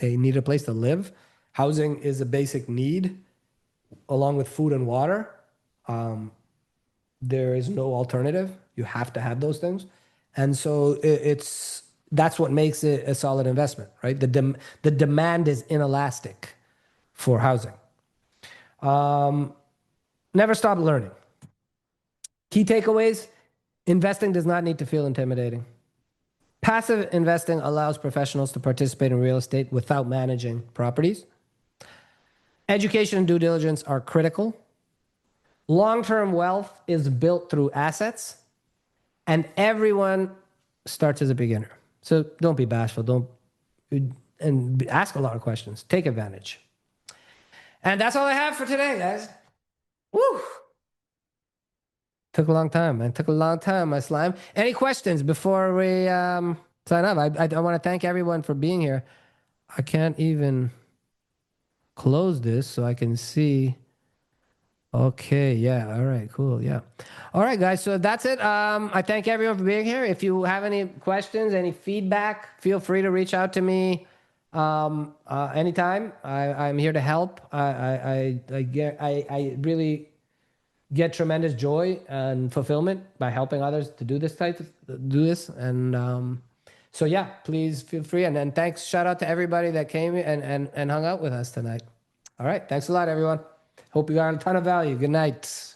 need a place to live. Housing is a basic need along with food and water. There is no alternative. You have to have those things. And so that's what makes it a solid investment, right? The demand is inelastic for housing. Never stop learning. Key takeaways: investing does not need to feel intimidating. Passive investing allows professionals to participate in real estate without managing properties. Education and due diligence are critical. Long-term wealth is built through assets, and everyone starts as a beginner. So don't be bashful. And ask a lot of questions. Take advantage. And that's all I have for today, guys. Woo! Took a long time, man. Took a long time, my slime. Any questions before we sign up? I want to thank everyone for being here. I can't even close this so I can see. Okay, yeah. All right, cool. Yeah. All right, guys. So that's it. I thank everyone for being here. If you have any questions, any feedback, feel free to reach out to me anytime. I'm here to help. I really get tremendous joy and fulfillment by helping others to do this. And so yeah, please feel free. And then thanks. Shout out to everybody that came and hung out with us tonight. All right. Thanks a lot, everyone. Hope you got a ton of value. Good night.